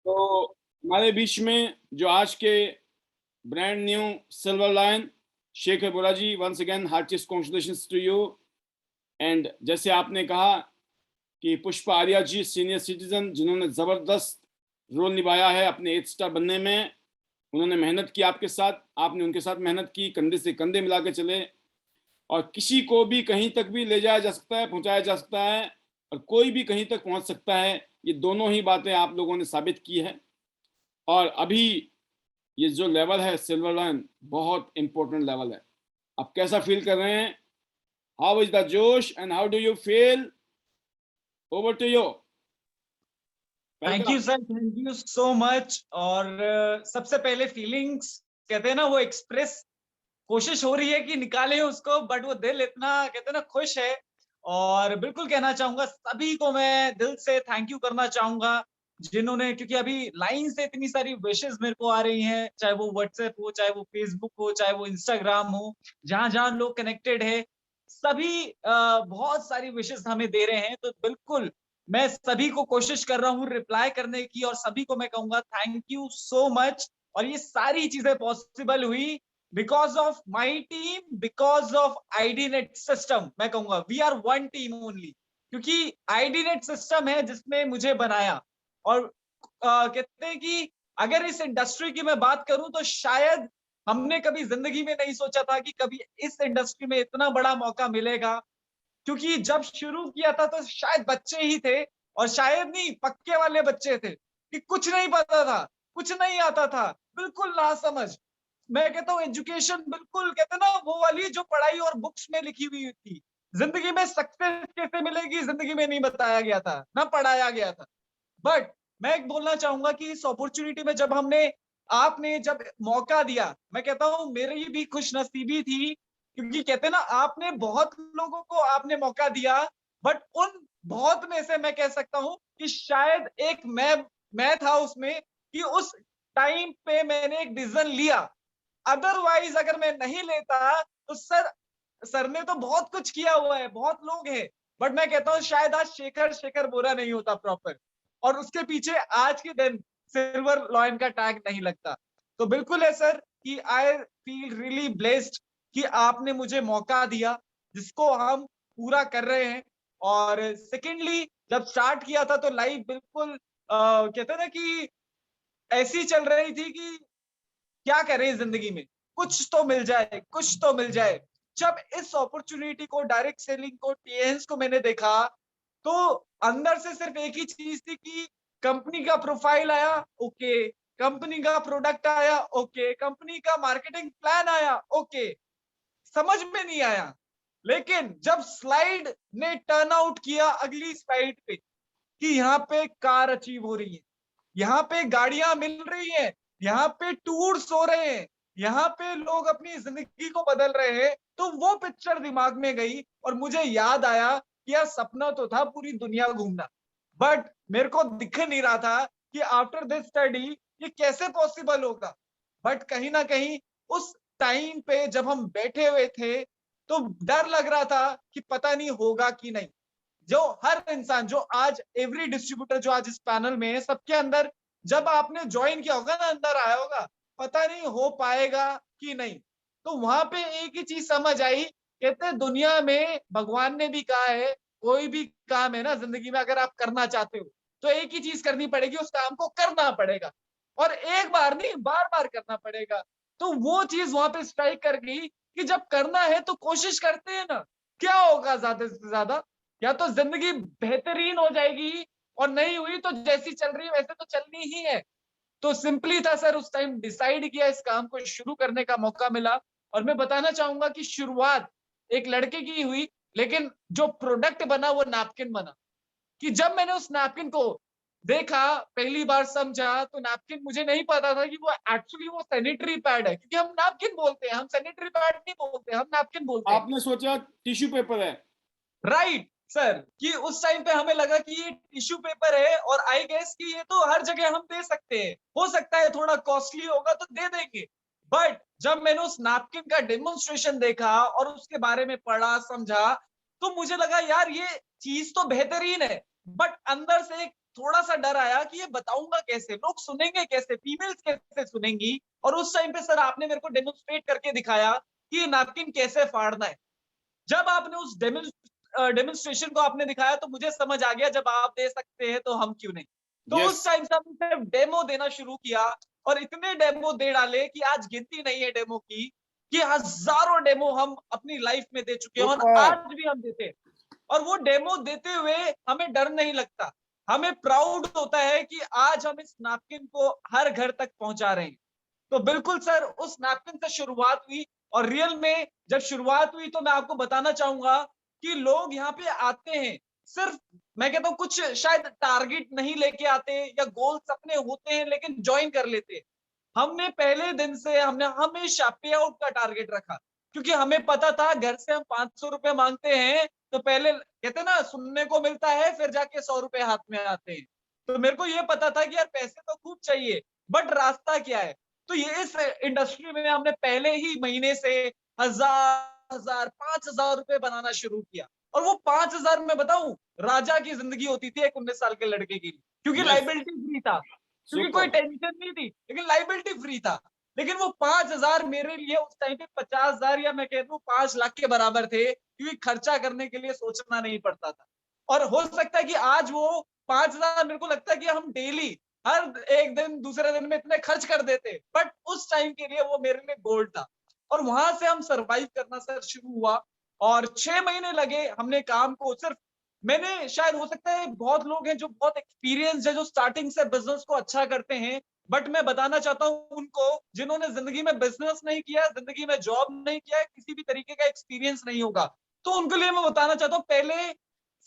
तो हमारे बीच में जो आज के brand new silver lion Shekhar Bora ji, once again heartiest congratulations to you. And जैसे आपने कहा कि पुष्पा आर्या जी सीनियर सिटीजन जिन्होंने जबरदस्त रोल निभाया है अपने 8 स्टार बनने में, उन्होंने मेहनत की आपके साथ, आपने उनके साथ मेहनत की, कंधे से कंधे मिला के चले और किसी को भी कहीं तक भी ले जाया जा सकता है, पहुंचाया जा सकता है और कोई भी कहीं तक पहुंच सकता है। ये दोनों ही बातें आप लोगों ने साबित की है और अभी ये जो लेवल है सिल्वर लाइन बहुत इंपॉर्टेंट लेवल है। आप कैसा फील कर रहे हैं? How is the josh and how do you feel? Over to you. Thank you sir, thank you so much. और सबसे पहले फीलिंग्स कहते हैं ना, वो एक्सप्रेस कोशिश हो रही है कि निकाले उसको, बट वो दिल इतना कहते हैं ना खुश है। और बिल्कुल कहना चाहूंगा सभी को, मैं दिल से थैंक यू करना चाहूंगा जिन्होंने, क्योंकि अभी लाइन से इतनी सारी विशेष मेरे को आ रही हैं, चाहे वो व्हाट्सएप हो, चाहे वो फेसबुक हो, चाहे वो इंस्टाग्राम हो, जहां जहां लोग कनेक्टेड है, सभी बहुत सारी विशेष हमें दे रहे हैं। तो बिल्कुल मैं सभी को कोशिश कर रहा हूँ रिप्लाई करने की, और सभी को मैं कहूंगा थैंक यू सो मच। और ये सारी चीजें पॉसिबल हुई because of my team, because of IDnet system. मैं कहूंगा we are one team only, क्योंकि आईडीनेट सिस्टम है जिसने मुझे बनाया। और कहते हैं कि अगर इस इंडस्ट्री की मैं बात करूं तो शायद हमने कभी जिंदगी में नहीं सोचा था कि कभी इस इंडस्ट्री में इतना बड़ा मौका मिलेगा। क्योंकि जब शुरू किया था तो शायद बच्चे ही थे, और शायद नहीं, पक्के वाले बच्चे थे कि कुछ नहीं पता था, कुछ नहीं आता था, बिल्कुल ना समझ। मैं कहता हूँ एजुकेशन बिल्कुल कहते हैं ना वो वाली जो पढ़ाई और बुक्स में लिखी हुई थी। जिंदगी में सक्सेस कैसे मिलेगी जिंदगी में नहीं बताया गया था, ना पढ़ाया गया था। बट मैं एक बोलना चाहूंगा कि इस अपॉर्चुनिटी में जब आपने जब मौका दिया, मैं कहता हूँ मेरी भी खुशनसीबी थी, क्योंकि कहते हैं ना आपने बहुत लोगों को आपने मौका दिया, बट उन बहुत में से मैं कह सकता हूँ कि शायद एक मैं था उसमें, कि उस टाइम पे मैंने एक डिसीजन लिया। अदरवाइज अगर मैं नहीं लेता तो सर ने तो बहुत कुछ किया हुआ है, बहुत लोग हैं, बट मैं कहता हूँ शायद आज शेखर शेखर बोरा नहीं होता प्रॉपर, और उसके पीछे आज के दिन सिल्वर लॉयन का टैग नहीं लगता। तो बिल्कुल है सर कि आई फील रियली ब्लेस्ड कि आपने मुझे मौका दिया, जिसको हम पूरा कर रहे हैं। और सेकेंडली जब स्टार्ट किया था तो लाइफ बिल्कुल कहते हैं ना कि ऐसी चल रही थी कि क्या करें जिंदगी में, कुछ तो मिल जाए, कुछ तो मिल जाए। जब इस अपॉर्चुनिटी को, डायरेक्ट सेलिंग को, टीएन्स को मैंने देखा, तो अंदर से सिर्फ एक ही चीज थी कि कंपनी का प्रोफाइल आया, ओके, कंपनी का प्रोडक्ट आया, ओके, कंपनी का मार्केटिंग प्लान आया, ओके, समझ में नहीं आया। लेकिन जब स्लाइड ने टर्न आउट किया अगली स्लाइड पे कि यहाँ पे कार अचीव हो रही है, यहाँ पे गाड़ियां मिल रही हैं, यहाँ पे टूर्स हो रहे हैं, यहाँ पे लोग अपनी जिंदगी को बदल रहे हैं, तो वो पिक्चर दिमाग में गई और मुझे याद आया कि यार सपना तो था पूरी दुनिया घूमना, बट मेरे को दिख नहीं रहा था कि आफ्टर दिस स्टडी ये कैसे पॉसिबल होगा। बट कहीं ना कहीं उस टाइम पे जब हम बैठे हुए थे तो डर लग रहा था कि पता नहीं होगा कि नहीं। जो हर इंसान, जो आज एवरी डिस्ट्रीब्यूटर जो आज इस पैनल में है, सबके अंदर जब आपने ज्वाइन किया होगा ना, अंदर आया होगा, पता नहीं हो पाएगा कि नहीं। तो वहां पे एक ही चीज समझ आई, कहते हैं दुनिया में भगवान ने भी कहा है कोई भी काम है ना जिंदगी में अगर आप करना चाहते हो तो एक ही चीज करनी पड़ेगी, उस काम को करना पड़ेगा, और एक बार नहीं बार बार करना पड़ेगा। तो वो चीज वहां पे स्ट्राइक कर गई कि जब करना है तो कोशिश करते हैं ना, क्या होगा ज्यादा से ज्यादा, या तो जिंदगी बेहतरीन हो जाएगी, और नहीं हुई तो जैसी चल रही है वैसे तो चलनी ही है। तो सिंपली था सर, उस टाइम डिसाइड किया, इस काम को शुरू करने का मौका मिला। और मैं बताना चाहूंगा कि शुरुआत एक लड़के की हुई, लेकिन जो प्रोडक्ट बना वो नैपकिन बना। कि जब मैंने उस नैपकिन को देखा, पहली बार समझा, तो नैपकिन मुझे नहीं पता था कि वो एक्चुअली वो सैनिटरी पैड है, क्योंकि हम नैपकिन बोलते हैं, हम सैनिटरी पैड नहीं बोलते, हम नैपकिन बोलते हैं। आपने सोचा टिश्यू पेपर है? राइट सर, कि उस टाइम पे हमें लगा कि ये टिश्यू पेपर है, और आई गेस कि ये तो हर जगह हम दे सकते हैं, हो सकता है थोड़ा कॉस्टली होगा तो दे देंगे। बट जब मैंने उस नैपकिन का डेमोन्स्ट्रेशन देखा और उसके बारे में पढ़ा समझा, तो मुझे लगा यार ये चीज तो बेहतरीन है, बट अंदर से एक थोड़ा सा डर आया कि ये बताऊंगा कैसे, लोग सुनेंगे कैसे, फीमेल्स कैसे सुनेंगी। और उस टाइम पे सर आपने मेरे को डेमोन्स्ट्रेट करके दिखाया कि नैपकिन कैसे फाड़ना है। जब आपने उस डेमोन्स्ट्रेशन को आपने दिखाया तो मुझे समझ आ गया, जब आप दे सकते हैं तो हम क्यों नहीं। तो यस उस टाइम से हमने सिर्फ डेमो देना शुरू किया, और इतने डेमो दे डाले कि आज गिनती नहीं है डेमो की, कि हजारों डेमो हम अपनी लाइफ में दे चुके हैं, और सुपर आज भी हम देते हैं। और वो डेमो देते हुए हमें डर नहीं लगता, हमें प्राउड होता है कि आज हम इस नैपकिन को हर घर तक पहुंचा रहे हैं। तो बिल्कुल सर, उस नैपकिन से शुरुआत हुई, और रियल में जब शुरुआत हुई तो मैं आपको बताना चाहूंगा कि लोग यहाँ पे आते हैं सिर्फ, मैं कहता हूँ कुछ शायद टारगेट नहीं लेके आते या गोल्स अपने होते हैं, लेकिन ज्वाइन कर लेते हैं। हमने पहले दिन से हमने हमेशा पे आउट का टारगेट रखा, क्योंकि हमें पता था घर से हम 500 रुपए मांगते हैं तो पहले कहते ना सुनने को मिलता है, फिर जाके 100 रुपए हाथ में आते हैं। तो मेरे को ये पता था कि यार पैसे तो खूब चाहिए, बट रास्ता क्या है। तो ये इस इंडस्ट्री में हमने पहले ही महीने से 1000 5000 रुपए बनाना शुरू किया। और वो 5000 में बताऊं, राजा की जिंदगी होती थी एक 19 साल के लड़के की, क्योंकि यस लाइबिलिटी फ्री था, क्योंकि कोई सुपर टेंशन नहीं थी, लेकिन लाइबिलिटी फ्री था। लेकिन वो 5000 मेरे लिए उस टाइम पे 50,000 या मैं कह दूं 5 लाख के बराबर थे, क्योंकि खर्चा करने के लिए सोचना नहीं पड़ता था। और हो सकता है कि आज वो 5000 मेरे को लगता है कि हम डेली हर एक दिन दूसरे दिन में इतने खर्च कर देते, बट उस टाइम के लिए वो मेरे लिए गोल्ड था। और वहां से हम सरवाइव करना सर शुरू हुआ, और 6 महीने लगे हमने काम को सिर्फ, मैंने शायद हो सकता है बहुत लोग हैं जो बहुत एक्सपीरियंस है, जो स्टार्टिंग से बिजनेस को अच्छा करते हैं, बट मैं बताना चाहता हूं उनको जिन्होंने जिंदगी में बिजनेस नहीं किया, जिंदगी में जॉब नहीं किया, किसी भी तरीके का एक्सपीरियंस नहीं होगा, तो उनके लिए मैं बताना चाहता हूँ पहले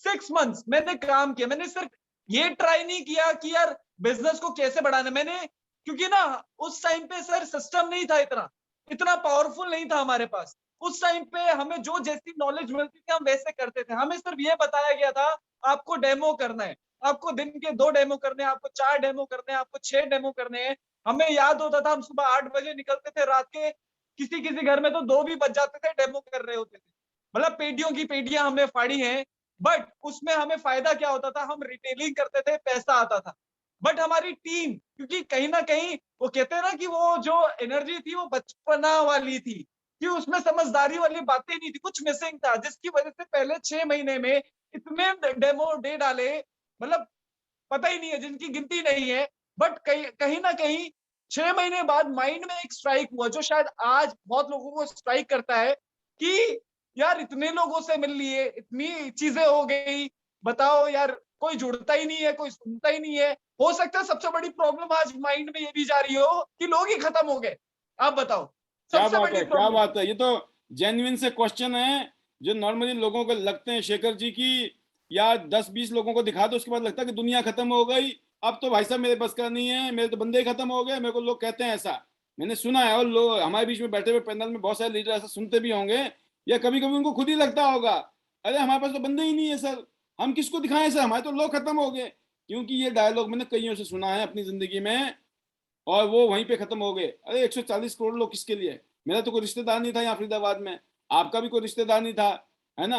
6 मंथ्स मैंने काम किया। मैंने सिर्फ ये ट्राई नहीं किया कि यार बिजनेस को कैसे बढ़ाना, मैंने क्योंकि ना उस टाइम पे सर सिस्टम नहीं था, इतना इतना पावरफुल नहीं था हमारे पास। उस टाइम पे हमें जो जैसी नॉलेज मिलती थी हम वैसे करते थे। हमें सिर्फ ये बताया गया था आपको डेमो करना है, आपको दिन के 2 डेमो करने हैं, आपको 4 डेमो करने हैं, आपको 6 डेमो करने हैं। हमें याद होता था हम सुबह 8 बजे निकलते थे, रात के किसी किसी घर में तो 2 भी बज जाते थे, डेमो कर रहे होते थे। मतलब पेटियों की पेटियां हमने फाड़ी हैं, बट उसमें हमें फायदा क्या होता था, हम रिटेलिंग करते थे, पैसा आता था। बट हमारी टीम, क्योंकि कहीं ना कहीं वो कहते हैं ना कि वो जो एनर्जी थी वो बचपना वाली थी, कि उसमें समझदारी वाली बातें नहीं थी, कुछ मिसिंग था, जिसकी वजह से पहले 6 महीने में इतने डेमो दे डाले, मतलब पता ही नहीं है, जिनकी गिनती नहीं है। बट कहीं कहीं ना कहीं 6 महीने बाद माइंड में एक स्ट्राइक हुआ, जो शायद आज बहुत लोगों को स्ट्राइक करता है, कि यार इतने लोगों से मिल लिए, इतनी चीजें हो गई, बताओ यार कोई जुड़ता ही नहीं है, कोई सुनता ही नहीं है। हो सकता है सबसे बड़ी प्रॉब्लम आज माइंड में ये भी जा रही हो कि लोग ही खत्म हो गए। आप बताओ, क्या सबसे बात बड़ी है क्या प्रॉब्लम। बात है, ये तो जेन्युइन से क्वेश्चन है जो नॉर्मली लोगों को लगते हैं शेखर जी की, या 10-20 लोगों को दिखा दो उसके बाद लगता है कि दुनिया खत्म हो गई, अब तो भाई साहब मेरे बस का नहीं है, मेरे तो बंदे ही खत्म हो गए, मेरे को लोग कहते हैं ऐसा। मैंने सुना है, और लोग हमारे बीच में बैठे हुए पैनल में बहुत सारे लीडर ऐसा सुनते भी होंगे, या कभी कभी उनको खुद ही लगता होगा अरे हमारे पास तो बंदे ही नहीं है सर, हम किसको दिखाएं सर, हमारे तो लोग खत्म हो गए। क्योंकि ये डायलॉग मैंने कईयों से सुना है अपनी जिंदगी में, और वो वहीं पे खत्म हो गए। अरे 140 करोड़ लोग किसके लिए, मेरा तो कोई रिश्तेदार नहीं था यहाँ फरीदाबाद में, आपका भी कोई रिश्तेदार नहीं था, है ना।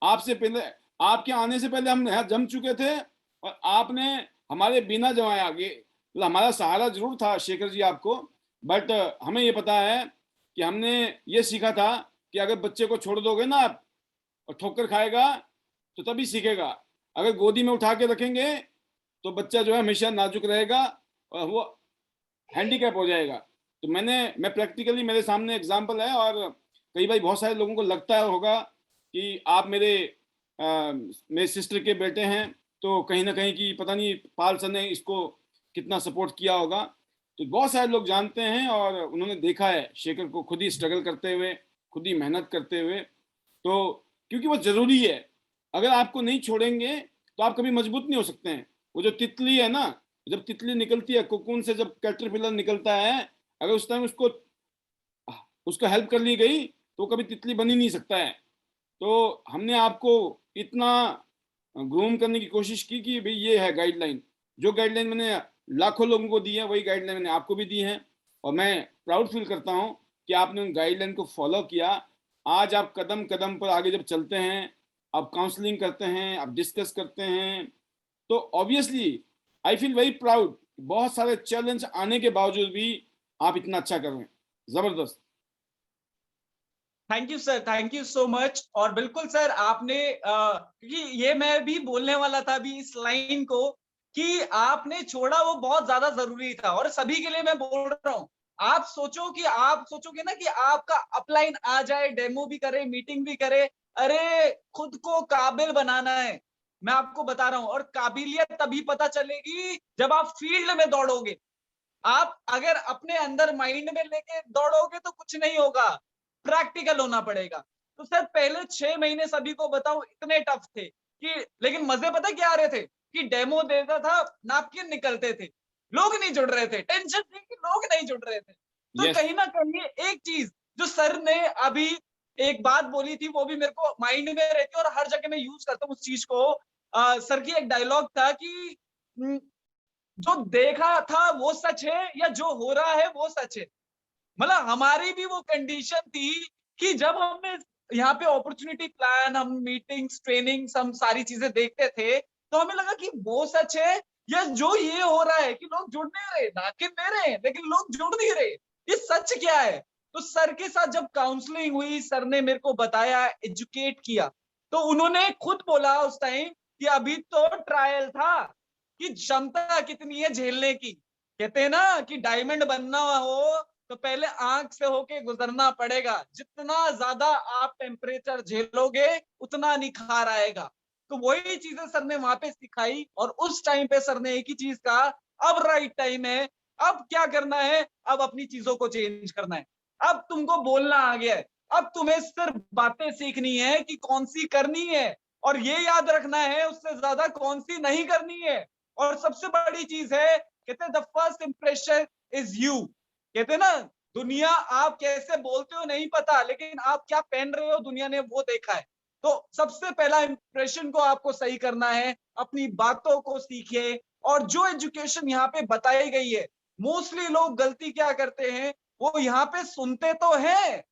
आपसे पहले, आपके आने से पहले हम यहाँ जम चुके थे, और आपने हमारे बिना जमाए आगे, मतलब हमारा सहारा जरूर था शेखर जी आपको, बट हमें ये पता है कि हमने ये सीखा था कि अगर बच्चे को छोड़ दोगे ना आप और ठोकर खाएगा तो तभी सीखेगा, अगर गोदी में उठा के रखेंगे तो बच्चा जो है हमेशा नाजुक रहेगा और वो हैंडीकैप हो जाएगा। तो मैं प्रैक्टिकली मेरे सामने एग्जाम्पल है, और कई बार बहुत सारे लोगों को लगता होगा कि आप मेरे सिस्टर के बेटे हैं, तो कहीं ना कहीं की पता नहीं पाल सर ने इसको कितना सपोर्ट किया होगा। तो बहुत सारे लोग जानते हैं और उन्होंने देखा है शेखर को खुद ही स्ट्रगल करते हुए, खुद ही मेहनत करते हुए। तो क्योंकि वो जरूरी है, अगर आपको नहीं छोड़ेंगे तो आप कभी मजबूत नहीं हो सकते हैं। वो जो तितली है ना, जब तितली निकलती है कोकून से, जब कैटरपिलर निकलता है, अगर उस टाइम उसको हेल्प कर ली गई तो कभी तितली बन ही नहीं सकता है। तो हमने आपको इतना ग्रूम करने की कोशिश की कि भाई ये है गाइडलाइन, जो गाइडलाइन मैंने लाखों लोगों को दी है वही गाइडलाइन मैंने आपको भी दी है, और मैं प्राउड फील करता हूँ कि आपने उन गाइडलाइन को फॉलो किया। आज आप कदम कदम पर आगे जब चलते हैं, आप काउंसलिंग करते हैं, आप डिस्कस करते हैं, तो obviously I feel very proud, बहुत सारे चैलेंज आने के बावजूद भी आप इतना अच्छा कर रहे हैं, जबरदस्त। Thank you sir, thank you so much. और बिल्कुल सर, आपने क्योंकि ये मैं भी बोलने वाला था अभी इस लाइन को, कि आपने छोड़ा वो बहुत ज्यादा जरूरी था। और सभी के लिए मैं बोल रहा हूँ, आप सोचोगे ना कि आपका अपलाइन आ जाए, डेमो भी करे, मीटिंग भी करे, अरे खुद को काबिल बनाना है। मैं आपको बता रहा हूँ, और काबिलियत तभी पता चलेगी जब आप फील्ड में दौड़ोगे। आप अगर अपने अंदर माइंड में लेके दौड़ोगे तो कुछ नहीं होगा, प्रैक्टिकल होना पड़ेगा। तो सर पहले 6 महीने सभी को बताऊं इतने टफ थे कि, लेकिन मजे पता क्या आ रहे थे कि डेमो देता था, नैपकिन निकलते थे, लोग नहीं जुड़ रहे थे। टेंशन थी कि लोग नहीं जुड़ रहे थे। तो यस, कहीं ना कहीं एक चीज जो सर ने अभी एक बात बोली थी, वो भी मेरे को माइंड में रहती है और हर जगह मैं यूज करता हूँ उस चीज को। सर की एक डायलॉग था कि जो देखा था वो सच है, या जो हो रहा है वो सच है। मतलब हमारी भी वो कंडीशन थी कि जब हमने यहाँ पे अपॉर्चुनिटी प्लान, हम मीटिंग्स, ट्रेनिंग्स, हम सारी चीजें देखते थे, तो हमें लगा कि वो सच है, या जो ये हो रहा है कि लोग जुड़ नहीं रहे, नाकिन दे रहे हैं लेकिन लोग जुड़ नहीं रहे, ये सच क्या है। तो सर के साथ जब काउंसलिंग हुई, सर ने मेरे को बताया, एजुकेट किया, तो उन्होंने खुद बोला उस टाइम कि अभी तो ट्रायल था, कि क्षमता कितनी है झेलने की। कहते हैं ना कि डायमंड बनना हो तो पहले आंख से होके गुजरना पड़ेगा। जितना ज्यादा आप टेम्परेचर झेलोगे उतना निखार आएगा। तो वही चीजें सर ने वहां पे सिखाई, और उस टाइम पे सर ने एक ही चीज कहा, अब राइट टाइम है, अब क्या करना है, अब अपनी चीजों को चेंज करना है, अब तुमको बोलना आ गया है, अब तुम्हें सिर्फ बातें सीखनी है कि कौन सी करनी है, और ये याद रखना है उससे ज्यादा कौन सी नहीं करनी है। और सबसे बड़ी चीज है, कहते हैं the first impression is you. कहते हैं ना, दुनिया आप कैसे बोलते हो नहीं पता, लेकिन आप क्या पहन रहे हो दुनिया ने वो देखा है। तो सबसे पहला इंप्रेशन को आपको सही करना है, अपनी बातों को सीखिए। और जो एजुकेशन यहाँ पे बताई गई है, मोस्टली लोग गलती क्या करते हैं, वो यहाँ पे सुनते तो हैं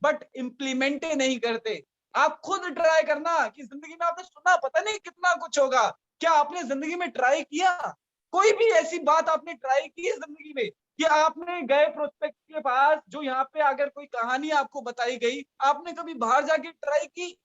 बट इम्प्लीमेंट नहीं करते। आप खुद ट्राई करना कि जिंदगी में आपने सुना पता नहीं कितना कुछ होगा, क्या आपने जिंदगी में ट्राई किया? कोई भी ऐसी बात आपने ट्राई की है जिंदगी में कि आपने गए प्रोस्पेक्ट के पास, जो यहाँ पे अगर कोई कहानी आपको बताई गई, आपने कभी बाहर जाके ट्राई की?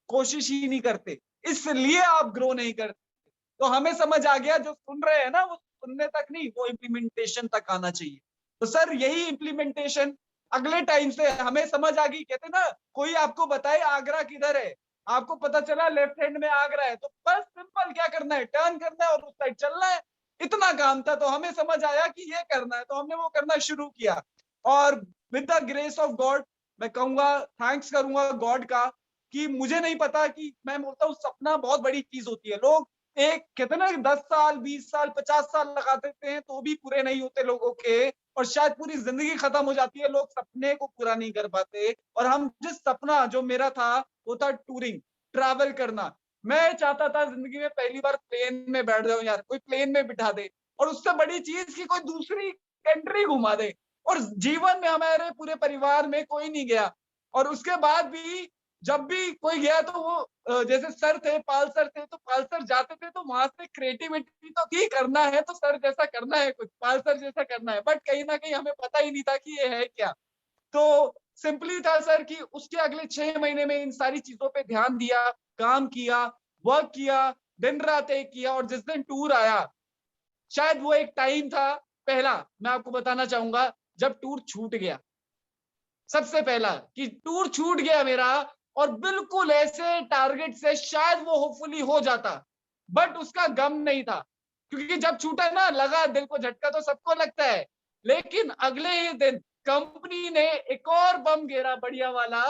कोशिश ही नहीं करते, इसलिए आप ग्रो नहीं करते। तो हमें समझ आ गया, जो सुन रहे हैं ना वो सुनने तक नहीं, वो इम्प्लीमेंटेशन तक आना चाहिए। तो सर यही इम्प्लीमेंटेशन अगले टाइम से हमें समझ आ गई। कहते ना, कोई आपको बताए आगरा किधर है, आपको पता चला लेफ्ट हैंड में आगरा है, तो बस सिंपल क्या करना है, टर्न करना है और उस साइड चलना है। इतना काम था। तो हमें समझ आया कि ये करना है, तो हमने वो करना शुरू किया। और with the grace of God, मैं कहूंगा, थैंक्स करूंगा गॉड का, कि मुझे नहीं पता कि, मैं बोलता हूँ सपना बहुत बड़ी चीज होती है। लोग एक कहते ना 10 साल 20 साल 50 साल लगा देते हैं तो भी पूरे नहीं होते लोगों के, और शायद पूरी जिंदगी खत्म हो जाती है, लोग सपने को पूरा नहीं कर पाते। और हम जिस सपना जो मेरा था वो था टूरिंग, ट्रैवल करना। मैं चाहता था जिंदगी में पहली बार प्लेन में बैठ जाऊं, यार कोई प्लेन में बिठा दे, और उससे बड़ी चीज की कोई दूसरी कंट्री घुमा दे। और जीवन में हमारे पूरे परिवार में कोई नहीं गया। और उसके बाद भी जब भी कोई गया तो वो जैसे सर थे, पाल सर थे, तो पाल सर जाते थे तो वहां से क्रिएटिविटी तो थी, करना है तो सर जैसा करना है, कुछ पाल सर जैसा करना है, बट कहीं ना कहीं हमें पता ही नहीं था कि ये है क्या। तो सिंपली था सर कि उसके अगले 6 महीने में इन सारी चीजों पे ध्यान दिया, काम किया, वर्क किया, दिन रात एक किया। और जिस दिन टूर आया, शायद वो एक टाइम था, पहला मैं आपको बताना चाहूंगा, जब टूर छूट गया। सबसे पहला कि टूर छूट गया मेरा, और बिल्कुल ऐसे टारगेट से शायद वो होपफुली हो जाता, बट उसका गम नहीं था। क्योंकि जब छूटा ना, लगा दिल को झटका, तो सबको लगता है। लेकिन अगले ही दिन कंपनी ने एक और बम घेरा बढ़िया वाला,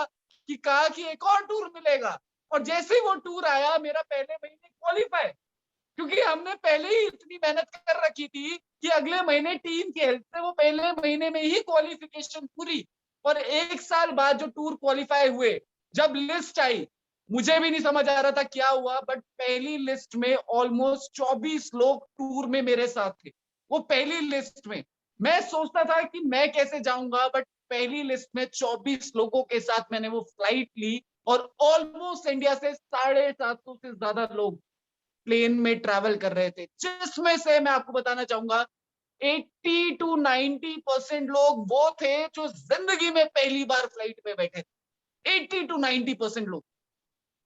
कि कहा कि एक और टूर मिलेगा। और जैसे ही वो टूर आया, मेरा पहले महीने क्वालिफाई, क्योंकि हमने पहले ही इतनी मेहनत कर रखी थी कि अगले महीने टीम की हेल्प से वो पहले महीने में ही क्वालिफिकेशन पूरी। और 1 साल बाद जो टूर क्वालिफाई हुए, जब लिस्ट आई, मुझे भी नहीं समझ आ रहा था क्या हुआ, बट पहली लिस्ट में ऑलमोस्ट 24 लोग टूर में मेरे साथ थे। वो पहली लिस्ट में, मैं सोचता था कि मैं कैसे जाऊंगा, बट पहली लिस्ट में 24 लोगों के साथ मैंने वो फ्लाइट ली। और ऑलमोस्ट इंडिया से 750 से ज्यादा लोग प्लेन में ट्रैवल कर रहे थे, जिसमें से मैं आपको बताना चाहूंगा 80 to 90% लोग वो थे जो जिंदगी में पहली बार फ्लाइट में बैठे थे। 80 to 90% लोग।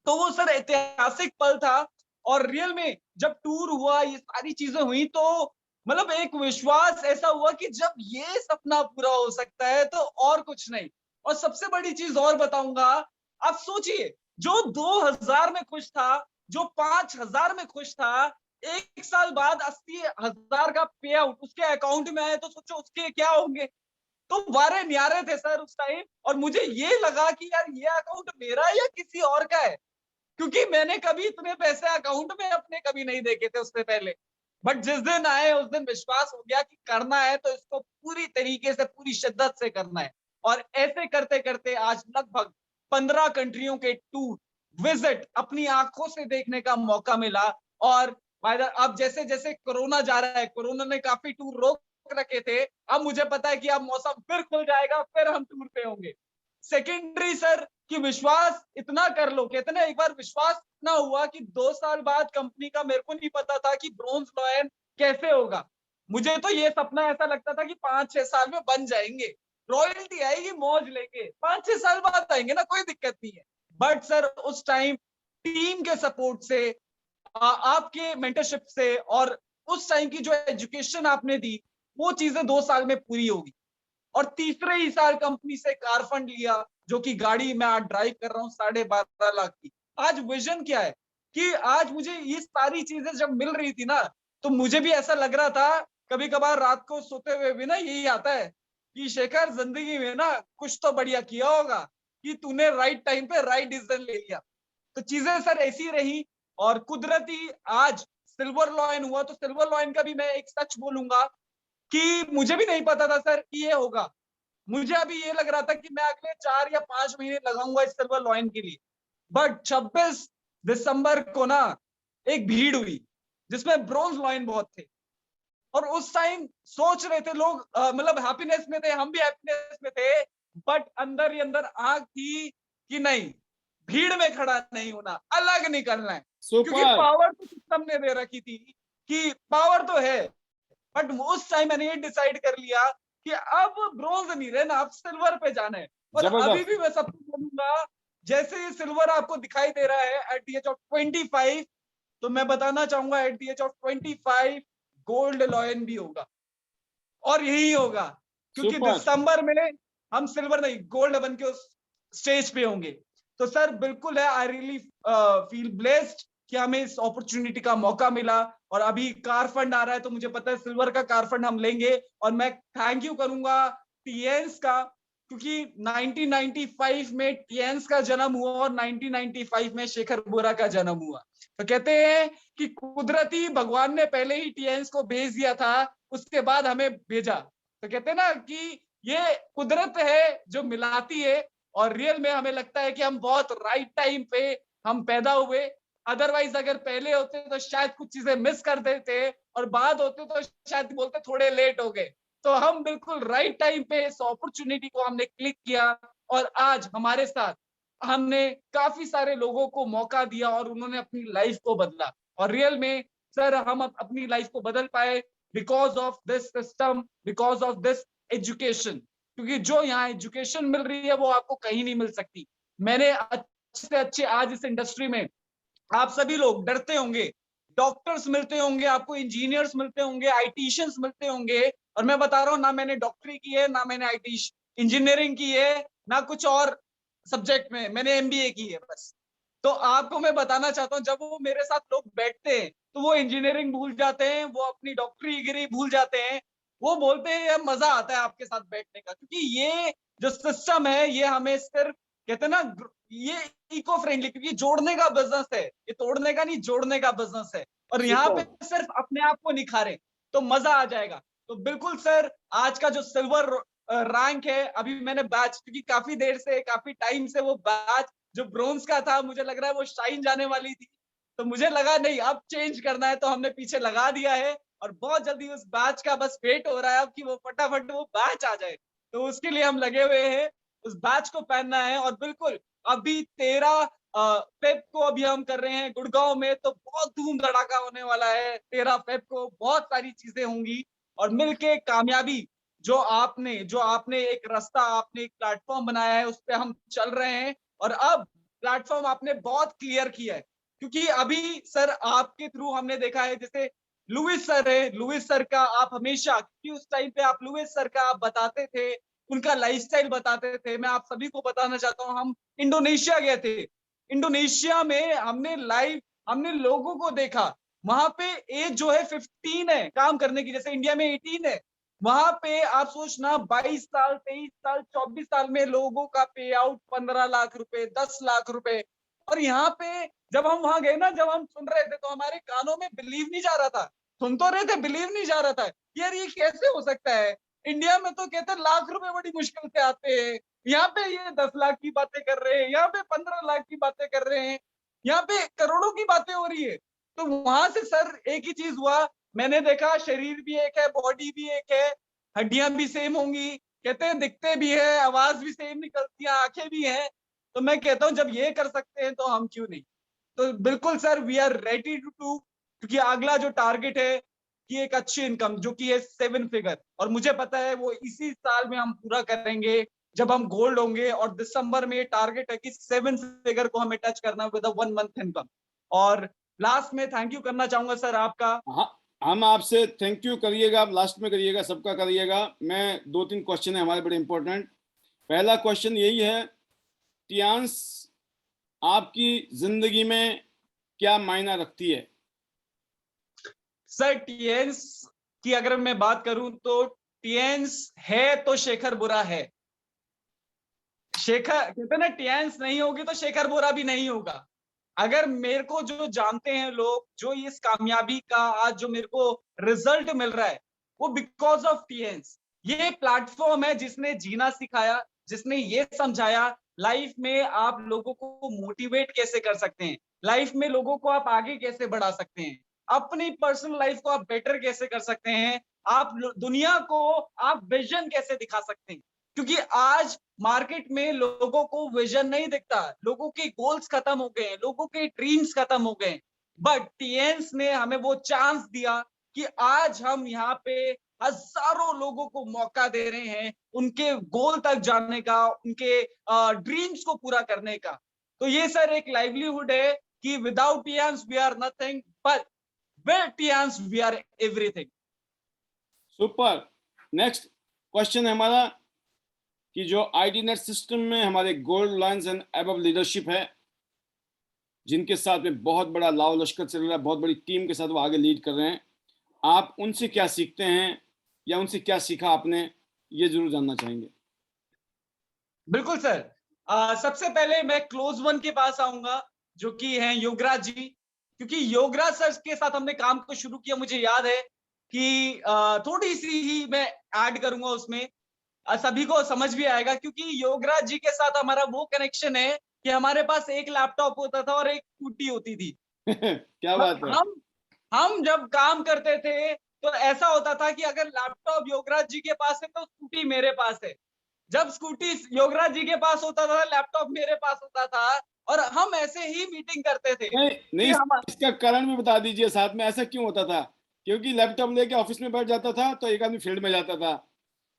तो वो सर ऐतिहासिक पल था। और रियल में जब टूर हुआ, ये सारी चीजें हुई, तो मतलब एक विश्वास ऐसा हुआ कि जब ये सपना पूरा हो सकता है तो और कुछ नहीं। और सबसे बड़ी चीज और बताऊंगा, आप सोचिए, जो 2000 में खुश था, जो 5000 में खुश था, 1 साल बाद 80,000 का पे आउट उसके अकाउंट में आए, तो सोचो उसके क्या होंगे। तो वारे न्यारे थे सर उस टाइम। और मुझे ये लगा कि यार ये अकाउंट मेरा है या किसी और का है, क्योंकि मैंने कभी इतने पैसे अकाउंट में अपने कभी नहीं देखे थे उससे पहले। बट जिस दिन आए उस दिन विश्वास हो गया कि करना है तो इसको पूरी तरीके से, पूरी शिद्दत से करना है। और ऐसे करते करते आज लगभग 15 कंट्रियों के टूर विजिट अपनी आंखों से देखने का मौका मिला। और अब जैसे जैसे कोरोना जा रहा है, कोरोना ने काफी टूर रोक रखे थे, अब मुझे पता है कि अब मौसम फिर खुल जाएगा, फिर हम टूर पे होंगे। सेकेंडरी सर कि विश्वास इतना कर लो, कहते ना, एक बार विश्वास इतना हुआ कि 2 साल बाद कंपनी का, मेरे को नहीं पता था कि ब्रोंज लॉयन कैसे होगा। मुझे तो ये सपना ऐसा लगता था कि 5-6 साल में बन जाएंगे, रॉयल्टी आएगी, मौज लेंगे, 5-6 साल बाद आएंगे ना, कोई दिक्कत नहीं है। बट सर उस टाइम टीम के सपोर्ट से, आपके मेंटरशिप से, और उस टाइम की जो एजुकेशन आपने दी, वो चीजें 2 साल में पूरी होगी। और तीसरे ही साल कंपनी से कार फंड लिया, जो कि गाड़ी मैं आज ड्राइव कर रहा हूँ 12.5 लाख की। आज विजन क्या है कि आज मुझे ये सारी चीजें जब मिल रही थी ना, तो मुझे भी ऐसा लग रहा था, कभी कभार रात को सोते हुए भी ना यही आता है कि शेखर, जिंदगी में ना कुछ तो बढ़िया किया होगा कि तूने राइट टाइम पे राइट डिसीजन ले लिया। तो चीजें सर ऐसी रही। और कुदरती आज सिल्वर लॉयन हुआ, तो सिल्वर लॉयन का भी मैं एक सच बोलूंगा कि मुझे भी नहीं पता था सर कि ये होगा। मुझे अभी ये लग रहा था कि मैं अगले 4 या 5 महीने लगाऊंगा इस सिल्वर लॉयन के लिए। बट 26 दिसंबर को ना एक भीड़ हुई जिसमें ब्रोंज लॉयन बहुत थे। और उस टाइम सोच रहे थे लोग, मतलब हैप्पीनेस में थे, हम भी हैप्पीनेस में थे। बट अंदर ही अंदर आग थी कि नहीं, भीड़ में खड़ा नहीं होना, अलग निकलना है। क्योंकि सुपर। पावर तो सिस्टम ने दे रखी थी कि पावर तो है। बट उस टाइम मैंने ये डिसाइड कर लिया कि अब ब्रोंज नहीं रहना, अब सिल्वर पे जाना है। और अभी जबरदस्त। भी मैं सबको बोलूंगा, जैसे ये सिल्वर आपको दिखाई दे रहा है एट द एज ऑफ 25, तो मैं बताना चाहूंगा at the age of 25 gold lion भी होगा। और यही होगा, क्योंकि सुपर। दिसंबर में हम सिल्वर नहीं, गोल्ड बन के उस स्टेज पे होंगे। तो सर बिल्कुल है, आई रियली फील ब्लेस्ड कि हमें इस अपॉर्चुनिटी का मौका मिला। और अभी कार फंड आ रहा है, तो मुझे पता है सिल्वर का कार फंड हम लेंगे। और मैं थैंक यू करूंगा टीएंस का, क्योंकि 1995 में टीएंस का जन्म हुआ और 1995 में शेखर बोरा का जन्म हुआ। तो कहते हैं कि कुदरती भगवान ने पहले ही टीएंस को भेज दिया था, उसके बाद हमें भेजा। तो कहते हैं ना कि ये कुदरत है जो मिलाती है। और रियल में हमें लगता है कि हम बहुत राइट टाइम पे हम पैदा हुए। अदरवाइज अगर पहले होते तो शायद कुछ चीजें मिस कर देते, और बाद होते तो शायद बोलते थोड़े लेट हो गए। तो हम बिल्कुल राइट टाइम पे इस अपॉर्चुनिटी को हमने क्लिक किया। और आज हमारे साथ हमने काफी सारे लोगों को मौका दिया और उन्होंने अपनी लाइफ को बदला। और रियल में सर हम अपनी लाइफ को बदल पाए because of this system, because of this education. क्योंकि जो यहाँ एजुकेशन मिल रही है वो आपको कहीं नहीं मिल सकती। मैंने अच्छे से अच्छे आज इस इंडस्ट्री में, आप सभी लोग डरते होंगे, डॉक्टर्स मिलते होंगे आपको, इंजीनियर्स मिलते होंगे, आईटीशियंस मिलते होंगे। और मैं बता रहा हूँ, ना मैंने डॉक्टरी की है, ना मैंने आईटी इंजीनियरिंग की है, ना कुछ और सब्जेक्ट में, मैंने एमबीए की है बस। तो आपको मैं बताना चाहता हूँ, जब वो मेरे साथ लोग बैठते हैं तो वो इंजीनियरिंग भूल जाते हैं, वो अपनी डॉक्टरी डिग्री भूल जाते हैं। वो बोलते हैं यार मजा आता है आपके साथ बैठने का, क्योंकि ये जो सिस्टम है ये हमें सिर्फ, कहते हैं ना, ये इको फ्रेंडली, क्योंकि जोड़ने का बिजनेस है, ये तोड़ने का नहीं, जोड़ने का बिजनेस है। और यहाँ पे सुपर। सिर्फ अपने आप को निखारे तो मजा आ जाएगा। तो बिल्कुल सर, आज का जो सिल्वर रैंक है, अभी मैंने बैच, क्योंकि काफी देर से, काफी टाइम से वो बैच जो ब्रोंज का था, मुझे लग रहा है वो शाइन जाने वाली थी। तो मुझे लगा नहीं, अब चेंज करना है, तो हमने पीछे लगा दिया है। और बहुत जल्दी उस बैच का बस वेट हो रहा है अब कि वो फटाफट वो बैच आ जाए। तो उसके लिए हम लगे हुए हैं, उस बैच को पहनना है। और बिल्कुल अभी 13 फेब को अभी हम कर रहे हैं गुड़गांव में, तो बहुत धूम धड़ाका होने वाला है। 13 फेब को बहुत सारी चीजें होंगी और मिलके कामयाबी जो आपने एक रास्ता, आपने एक प्लेटफॉर्म बनाया है, उस पे हम चल रहे हैं। और अब प्लेटफॉर्म आपने बहुत क्लियर किया है, क्योंकि अभी सर आपके थ्रू हमने देखा है, जैसे लुइस सर है, लुइस सर का आप हमेशा, क्योंकि उस टाइम पे आप लुइस सर का आप बताते थे, उनका लाइफस्टाइल बताते थे। मैं आप सभी को बताना चाहता हूँ, हम इंडोनेशिया गए थे। इंडोनेशिया में हमने लोगों को देखा, वहां पे एज जो है 15 है काम करने की, जैसे इंडिया में 18 है। वहां पे आप सोचना 22 साल, 23 साल, 24 साल में लोगों का पे आउट 15 लाख रुपए, 10 लाख रुपए। और यहाँ पे जब हम वहां गए ना, जब हम सुन रहे थे तो हमारे कानों में बिलीव नहीं जा रहा था। सुन तो रहे थे, बिलीव नहीं जा रहा था, यार ये कैसे हो सकता है। इंडिया में तो कहते हैं लाख रुपए बड़ी मुश्किल से आते हैं, यहाँ पे ये 10 लाख की बातें कर रहे हैं, यहाँ पे 15 लाख की बातें कर रहे हैं, यहाँ पे करोड़ों की बातें हो रही है। तो वहां से सर एक ही चीज हुआ, मैंने देखा शरीर भी एक है, बॉडी भी एक है, हड्डियां भी सेम होंगी, कहते हैं दिखते भी है, आवाज भी सेम निकलती है, आंखें भी हैं। तो मैं कहता हूँ जब ये कर सकते हैं तो हम क्यों नहीं। तो बिल्कुल sir, we are ready to do, क्योंकि अगला जो टारगेट है कि एक अच्छी इनकम जो कि है 7 फिगर, और मुझे पता है वो इसी साल में हम पूरा करेंगे जब हम गोल्ड होंगे। और दिसंबर में टारगेट है कि 7 फिगर को हमें टच करना विद 1 मंथ इनकम। और लास्ट में थैंक यू करना चाहूंगा सर आपका। हाँ, हम आपसे थैंक यू करिएगा, आप लास्ट में करिएगा, सबका करिएगा। मैं 2-3 क्वेश्चन है हमारे बड़े इंपॉर्टेंट। पहला क्वेश्चन यही है, टियांस आपकी जिंदगी में क्या मायना रखती है? सर टीएंस की अगर मैं बात करूं तो टीएंस है तो शेखर बुरा है। शेखर कहते ना, टीएंस नहीं होगी तो शेखर बुरा भी नहीं होगा। अगर मेरे को जो जानते हैं लोग, जो इस कामयाबी का आज जो मेरे को रिजल्ट मिल रहा है, वो बिकॉज ऑफ टीएंस। ये प्लेटफॉर्म है जिसने जीना सिखाया, जिसने ये समझाया लाइफ में आप लोगों को मोटिवेट कैसे कर सकते हैं, लाइफ में लोगों को आप आगे कैसे बढ़ा सकते हैं, अपनी पर्सनल लाइफ को आप बेटर कैसे कर सकते हैं, आप दुनिया को आप विजन कैसे दिखा सकते हैं। क्योंकि आज मार्केट में लोगों को विजन नहीं दिखता, लोगों के गोल्स खत्म हो गए हैं, लोगों के ड्रीम्स खत्म हो गए। बट टीएंस ने हमें वो चांस दिया कि आज हम यहाँ पे हजारों लोगों को मौका दे रहे हैं उनके गोल तक जाने का, उनके ड्रीम्स को पूरा करने का। तो ये सर एक लाइवलीहुड है कि without teams we are nothing, but with teams we are everything. Super. Next question है हमारा कि जो आईडी नेट सिस्टम में हमारे gold lines and above leadership है, जिनके साथ में बहुत बड़ा लाव लश्कर चल रहा है, बहुत बड़ी टीम के साथ वो आगे लीड कर रहे हैं, आप उनसे क्या सीखते हैं या उनसे क्या सीखा आपने, ये जरूर जानना चाहेंगे। बिल्कुल सर, सबसे पहले मैं क्लोज वन के पास आऊंगा जो कि हैं योगराज जी, क्योंकि योगराज सर के साथ हमने काम को शुरू किया। मुझे याद है कि थोड़ी सी ही मैं ऐड करूंगा उसमें, सभी को समझ भी आएगा, क्योंकि योगराज जी के साथ हमारा वो कनेक्शन है कि हमारे पास एक लैपटॉप होता था और एक स्कूटी होती थी। क्या बात है। हम जब काम करते थे तो ऐसा होता था कि अगर लैपटॉप योगराज जी के पास है तो स्कूटी मेरे पास है, जब स्कूटी योगराज जी के पास होता था लैपटॉप मेरे पास होता था, और हम ऐसे ही मीटिंग करते थे। नहीं, इसका कारण भी बता दीजिए साथ में, ऐसा क्यों होता था? क्योंकि लैपटॉप लेके ऑफिस में बैठ जाता था तो एक आदमी फील्ड में जाता था।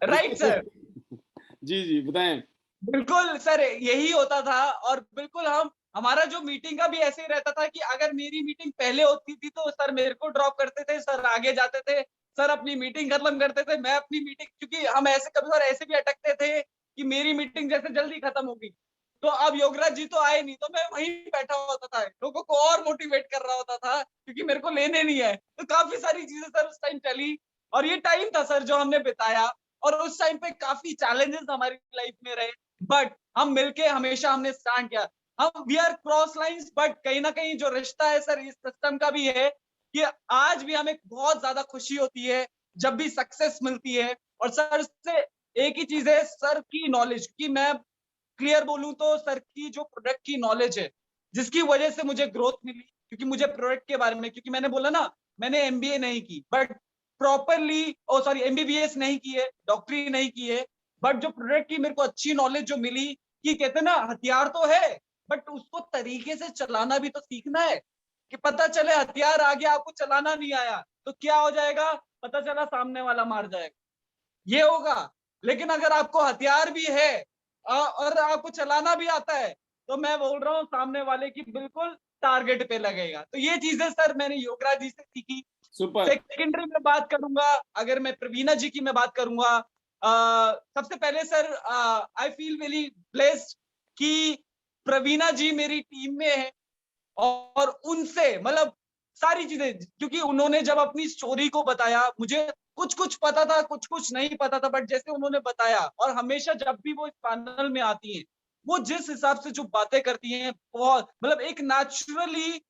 Right sir. जी जी बताएं। बिल्कुल सर, यही होता था। और बिल्कुल हमारा जो मीटिंग का भी ऐसे ही रहता था कि अगर मेरी मीटिंग पहले होती थी तो सर मेरे को ड्रॉप करते थे, सर आगे जाते थे, सर अपनी मीटिंग खत्म करते थे, मैं अपनी मीटिंग, क्योंकि हम ऐसे कभी बार ऐसे भी अटकते थे कि मेरी मीटिंग जैसे जल्दी खत्म होगी। तो अब योगराज जी तो आए नहीं, तो मैं वहीं बैठा होता था, लोगों को और मोटिवेट कर रहा होता था, क्योंकि मेरे को लेने नहीं है। तो काफी सारी चीजें सर उस टाइम चली, और ये टाइम था सर जो हमने बिताया। और उस टाइम पे काफी चैलेंजेस हमारी लाइफ में रहे, बट हम मिलके हमेशा हमने स्टैंड किया। हम we are cross lines, but कहीं ना कहीं जो रिश्ता है सर इस सिस्टम का भी है कि आज भी हमें बहुत ज्यादा खुशी होती है जब भी सक्सेस मिलती है। और सर से एक ही चीज है, सर की नॉलेज की, मैं क्लियर बोलूं तो सर की जो प्रोडक्ट की नॉलेज है, जिसकी वजह से मुझे ग्रोथ मिली, क्योंकि मुझे प्रोडक्ट के बारे में, क्योंकि मैंने बोला ना मैंने एमबीए नहीं की, बट प्रॉपरली एमबीबीएस नहीं की है, डॉक्टरी नहीं की है, बट जो प्रोडक्ट की मेरे को अच्छी नॉलेज जो मिली, कि कहते ना हथियार तो है बट उसको तरीके से चलाना भी तो सीखना है, कि पता चले हथियार आ गया आपको चलाना नहीं आया तो क्या हो जाएगा, पता चला सामने वाला मार जाएगा, ये होगा। लेकिन अगर आपको हथियार भी है और आपको चलाना भी आता है तो मैं बोल रहा हूँ सामने वाले की बिल्कुल टारगेट पे लगेगा। तो ये चीजें सर मैंने योगराज जी से सीखी। सुपर। सेकेंडरी में बात करूंगा, अगर मैं प्रवीणा जी की मैं बात करूंगा, सबसे पहले sir I feel very blessed कि प्रवीणा जी मेरी टीम में है और उनसे मतलब सारी चीजें, क्योंकि उन्होंने जब अपनी स्टोरी को बताया मुझे कुछ कुछ पता था कुछ कुछ नहीं पता था, बट जैसे उन्होंने बताया और हमेशा जब भी वो इस पैनल में आती हैं वो जिस हिसाब से जो बातें करती हैं बहुत मतलब एक नेचुरली,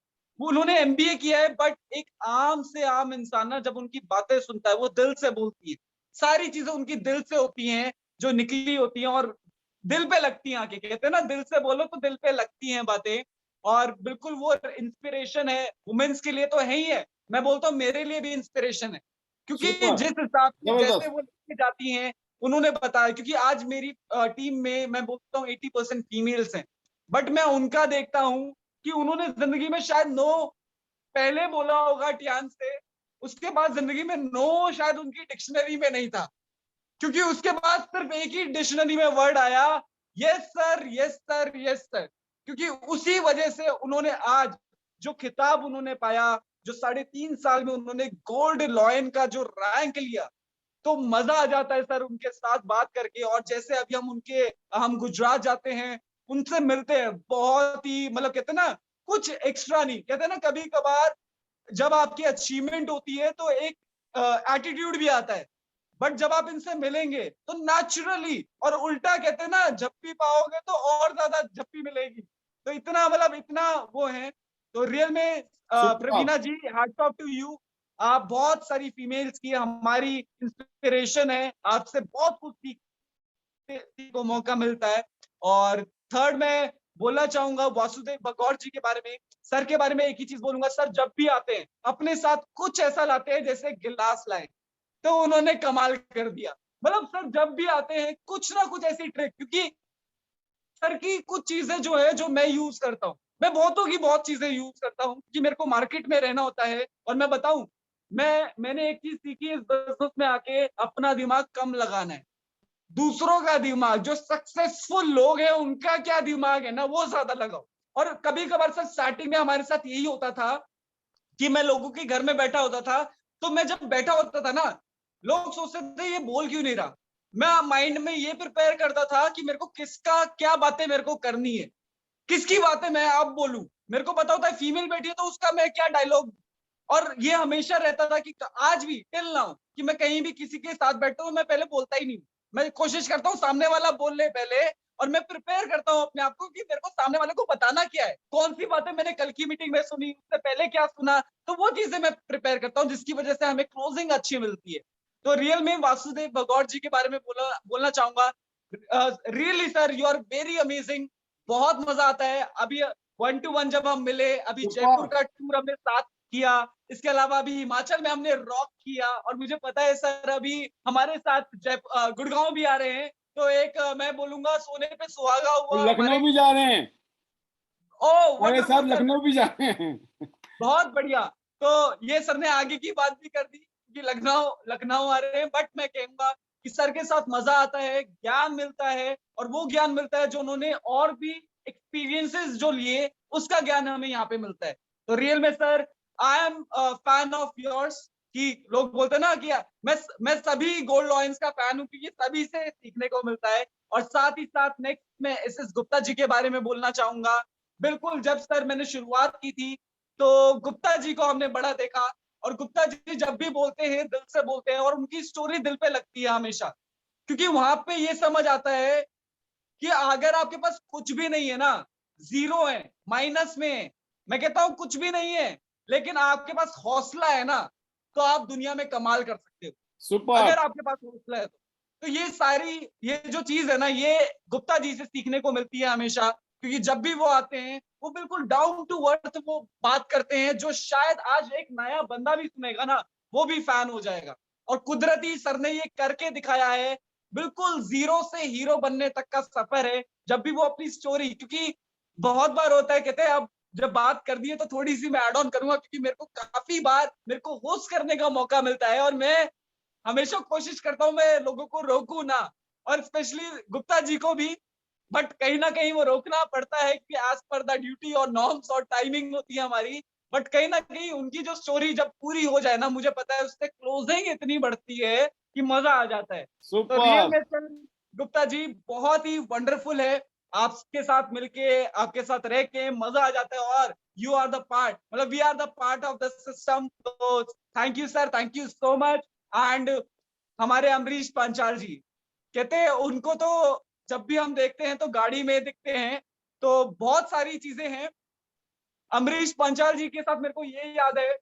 उन्होंने एमबीए किया है बट एक आम से आम इंसान ना जब उनकी बातें सुनता है वो दिल से बोलती है, सारी चीजें उनकी दिल से होती हैं जो निकली होती हैं और दिल पे लगती हैं, आके कहते हैं ना दिल से बोलो तो दिल पे लगती हैं बातें। और बिल्कुल वो इंस्पिरेशन है वुमेन्स के लिए तो है ही है, मैं बोलता हूँ मेरे लिए भी इंस्पिरेशन है, क्योंकि सुपर। जिस हिसाब से जैसे जबरदस्त। वो लेके जाती हैं उन्होंने बताया, क्योंकि आज मेरी टीम में मैं बोलता हूँ 80% फीमेल्स हैं, बट मैं उनका देखता हूँ कि उन्होंने जिंदगी में शायद नो पहले बोला होगा टियान से, उसके बाद जिंदगी में नो शायद उनकी डिक्शनरी में नहीं था, क्योंकि उसके बाद सिर्फ एक ही डिक्शनरी में वर्ड आया, yes sir yes sir yes sir, क्योंकि उसी वजह से उन्होंने आज जो खिताब उन्होंने पाया, जो 3.5 साल में उन्होंने गोल्ड लॉयन का जो रैंक लिया, तो मजा आ जाता है सर उनके साथ बात करके। और जैसे अभी हम गुजरात जाते हैं उनसे मिलते हैं, बहुत ही मतलब कहते हैं ना कुछ एक्स्ट्रा नहीं, कहते हैं ना कभी कभार जब आपकी अचीवमेंट होती है तो एक एटीट्यूड भी आता है, बट जब आप इनसे मिलेंगे तो नेचुरली और उल्टा कहते हैं ना झप्पी पाओगे तो और ज्यादा झप्पी मिलेगी, तो इतना मतलब इतना वो है। तो रियल में super. Praveena ji hats off to you, आप बहुत सारी फीमेल्स की हमारी इंस्पिरेशन है, आपसे बहुत कुछ सीखने को मौका मिलता है। और थर्ड मैं बोलना चाहूंगा वासुदेव बगौर जी के बारे में, सर के बारे में एक ही चीज बोलूंगा, सर जब भी आते हैं अपने साथ कुछ ऐसा लाते हैं जैसे गिलास लाए, तो उन्होंने कमाल कर दिया, मतलब सर जब भी आते हैं कुछ ना कुछ ऐसी ट्रिक, क्योंकि सर की कुछ चीजें जो है जो मैं यूज करता हूँ, मैं बहुतों की बहुत चीजें यूज करता हूँ कि मेरे को मार्केट में रहना होता है। और मैं बताऊं, मैंने एक चीज सीखी इस बिजनेस में आके, अपना दिमाग कम लगाना है, दूसरों का दिमाग, जो सक्सेसफुल लोग हैं उनका क्या दिमाग है ना वो ज्यादा लगाओ। और कभी कभार सर स्टार्टिंग में हमारे साथ यही होता था कि मैं लोगों के घर में बैठा होता था, तो मैं जब बैठा होता था ना लोग सोचते थे ये बोल क्यों नहीं रहा, मैं माइंड में ये प्रिपेयर करता था कि मेरे को किसका क्या बातें मेरे को करनी है, किसकी बातें मैं अब बोलूं, मेरे को पता होता है फीमेल बैठी है तो उसका मैं क्या डायलॉग। और ये हमेशा रहता था कि आज भी टिल नाउ कि मैं कहीं भी किसी के साथ बैठता हूँ मैं पहले बोलता ही नहीं, मैं कोशिश करता हूँ सामने वाला बोल ले पहले, और मैं प्रिपेयर करता हूँ अपने आप को कि मेरे को सामने वाले को बताना क्या है, कौन सी बातें मैंने कल की मीटिंग में सुनी, उससे पहले क्या सुना, तो वो चीजें मैं प्रिपेयर करता हूँ जिसकी वजह से हमें क्लोजिंग अच्छी मिलती है। तो रियल में वासुदेव भगौर जी के बारे में बोलना चाहूंगा, really sir you are very amazing, बहुत मजा आता है। अभी 1 to 1 जब हम मिले, अभी जयपुर सुपर। का टूर हमने साथ किया, इसके अलावा अभी हिमाचल में हमने रॉक किया, और मुझे पता है सर अभी हमारे साथ गुड़गांव भी आ रहे हैं, तो एक मैं बोलूंगा सोने पे सुहागा और हुआ लखनऊ हमारे। भी जा रहे हैं, ओ हमारे वंडरफुल साथ सर, लखनऊ भी जा रहे हैं। बहुत बढ़िया। तो ये सर ने आगे की बात भी कर दी कि लखनऊ लखनऊ आ रहे हैं, बट मैं कहूंगा कि सर के साथ मजा आता है, ज्ञान मिलता है, और वो ज्ञान मिलता है जो उन्होंने और भी एक्सपीरियंसेस जो लिए उसका ज्ञान हमें यहाँ पे मिलता है। तो रियल में sir I am fan of yours, कि लोग बोलते हैं ना कि मैं सभी गोल्ड लॉयंस का फैन हूँ क्योंकि सभी से सीखने को मिलता है। और साथ ही साथ नेक्स्ट मैं एस गुप्ता जी के बारे में बोलना चाहूंगा। बिल्कुल जब सर मैंने शुरुआत की थी तो गुप्ता जी को हमने बड़ा देखा, और गुप्ता जी जब भी बोलते हैं दिल से बोलते हैं और उनकी स्टोरी दिल पे लगती है हमेशा, क्योंकि वहां पे ये समझ आता है कि अगर आपके पास कुछ भी नहीं है ना, जीरो है, माइनस में है, मैं कहता हूं कुछ भी नहीं है, लेकिन आपके पास हौसला है ना, तो आप दुनिया में कमाल कर सकते हो, सुपर। अगर आपके पास हौसला है तो ये सारी ये जो चीज है ना ये गुप्ता जी से सीखने को मिलती है हमेशा, क्योंकि जब भी वो आते हैं वो बिल्कुल डाउन टू अर्थ वो बात करते हैं, जो शायद आज एक नया बंदा भी सुनेगा ना वो भी फैन हो जाएगा। और कुदरती सर ने ये करके दिखाया है, बिल्कुल जीरो से हीरो बनने तक का सफर है। जब भी वो अपनी स्टोरी, क्योंकि बहुत बार होता है, कहते हैं अब जब बात कर दी है तो थोड़ी सी मैं ऐड ऑन करूंगा, क्योंकि मेरे को काफी बार मेरे को होस्ट करने का मौका मिलता है और मैं हमेशा कोशिश करता हूं मैं लोगों को रोकूं ना, और स्पेशली गुप्ता जी को भी। बट कहीं ना कहीं वो रोकना पड़ता है कि एज पर द ड्यूटी और नॉर्म्स और टाइमिंग होती है हमारी। बट कहीं ना कहीं उनकी जो स्टोरी जब पूरी हो जाए ना, मुझे पता है उससे क्लोजिंग इतनी बढ़ती है कि मजा आ जाता है। तो रियल सुपर। में सर गुप्ता जी बहुत ही वंडरफुल है। आपके साथ मिलके, आपके साथ रह के मजा आ जाता है, और यू आर द पार्ट, मतलब we are the part of the system. तो thank you sir, thank you so much. And हमारे अमरीश पांचाल जी, कहते हैं उनको तो जब भी हम देखते हैं तो गाड़ी में दिखते हैं, तो बहुत सारी चीजें हैं। अमरीश पांचाल जी के साथ मेरे को ये याद है